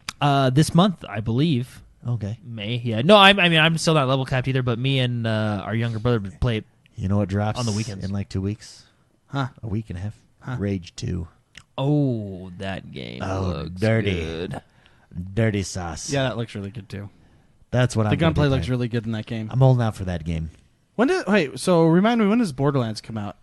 This month, I believe. Okay. May. Yeah. No, I mean, I'm still not level capped either, but me and our younger brother would play it. You know what drops On the weekends. in like 2 weeks? Huh. A week and a half. Rage 2. Oh, that game looks dirty. good. Dirty sauce. Yeah, that looks really good too. That's what The I'm gonna gunplay be looks playing. really good in that game. I'm holding out for that game. So remind me, when does Borderlands come out?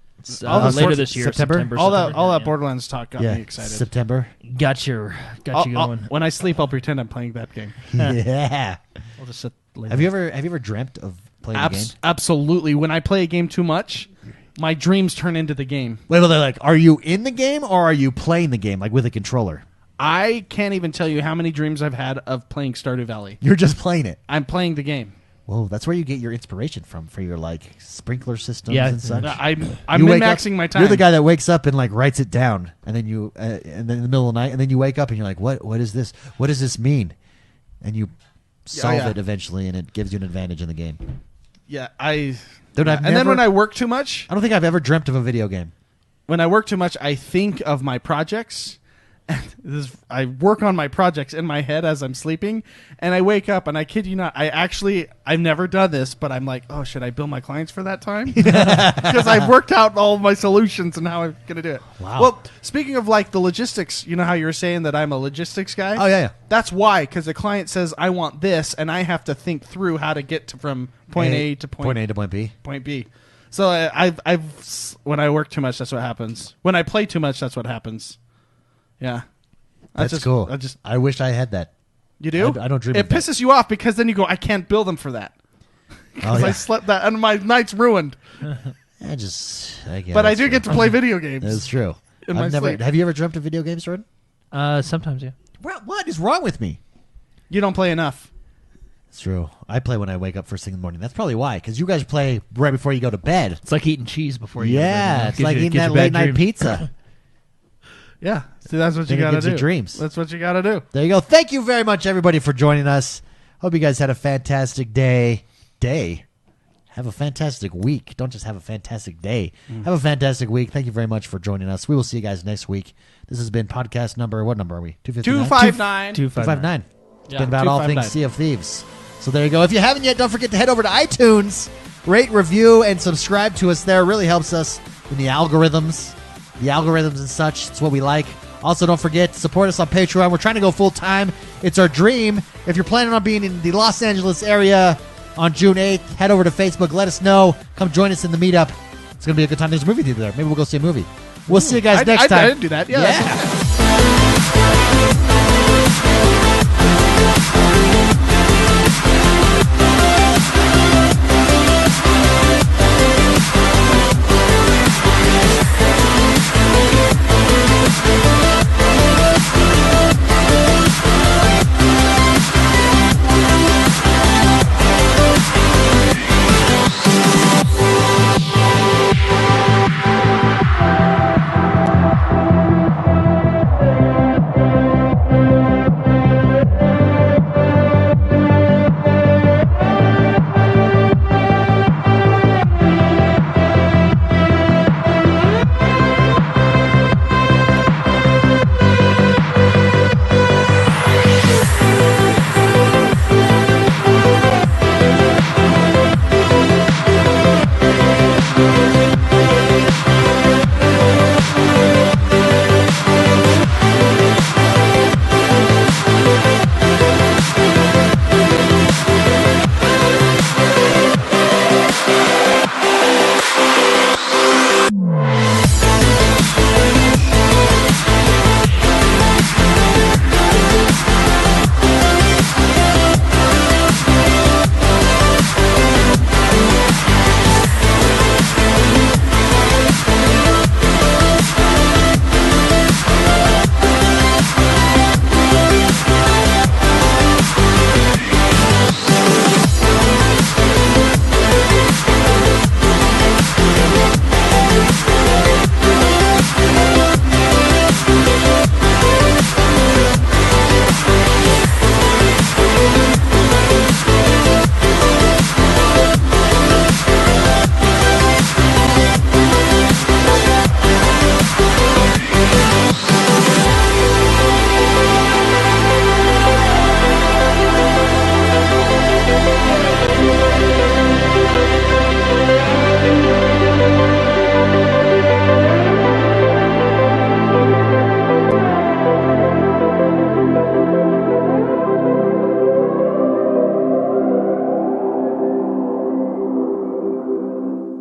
All the later sorts- this year, September? September. All that September, yeah. Borderlands talk got me excited. September. Got you going. When I sleep, I'll pretend I'm playing that game. Yeah. I'll just sit. Have you ever dreamt of playing the game? Absolutely. When I play a game too much, my dreams turn into the game. Wait, they're like, are you in the game or are you playing the game like with a controller? I can't even tell you how many dreams I've had of playing Stardew Valley. You're just playing it. I'm playing the game. Whoa, that's where you get your inspiration from for your like sprinkler systems Yeah, and such. I'm You wake min-maxing up- my time. You're the guy that wakes up and like writes it down, and then and then in the middle of the night, and then you wake up and you're like, what is this? What does this mean? And you solve yeah. it eventually, and it gives you an advantage in the game. Yeah, I've and then never- when I work too much, I don't think I've ever dreamt of a video game. I think of my projects. And I work on my projects in my head as I'm sleeping, and I wake up, and I kid you not, I've never done this, but I'm like, oh, should I bill my clients for that time? Because I've worked out all of my solutions and how I'm going to do it. Wow. Well, speaking of like the logistics, you know how you were saying that I'm a logistics guy? Oh, yeah. That's why, because the client says, I want this, and I have to think through how to get from point A to point A to point B. point B. So when I work too much, that's what happens. When I play too much, that's what happens. Yeah, That's cool. I wish I had that. You do? I don't dream It of that. pisses you off because then you go, I can't bill them for that. Because I slept that, and my night's ruined. I guess But I do get to play video games. That's true. In my sleep. Have you ever dreamt of video games, Jordan? Sometimes, yeah. What is wrong with me? You don't play enough. It's true. I play when I wake up first thing in the morning. That's probably why, because you guys play right before you go to bed. It's like eating cheese before you go to bed, Yeah, you know? it's Gives like you- eating gives that you bad late night dreams. pizza. Yeah. See, that's what Then you it got to gives you do. dreams. That's what you got to do. There you go. Thank you very much, everybody, for joining us. Hope you guys had a fantastic day. Have a fantastic week. Don't just have a fantastic day. Have a fantastic week. Thank you very much for joining us. We will see you guys next week. This has been podcast number, what number are we? 259? 259. 259. 259. It's been about all 259. things Sea of Thieves. So there you go. If you haven't yet, don't forget to head over to iTunes, rate, review, and subscribe to us there. It really helps us in the algorithms and such. It's what we like. Also, don't forget to support us on Patreon. We're trying to go full-time. It's our dream. If you're planning on being in the Los Angeles area on June 8th, head over to Facebook. Let us know. Come join us in the meetup. It's going to be a good time. There's a movie theater there. Maybe we'll go see a movie. We'll see you guys next time. I didn't do that. Yeah. Yeah.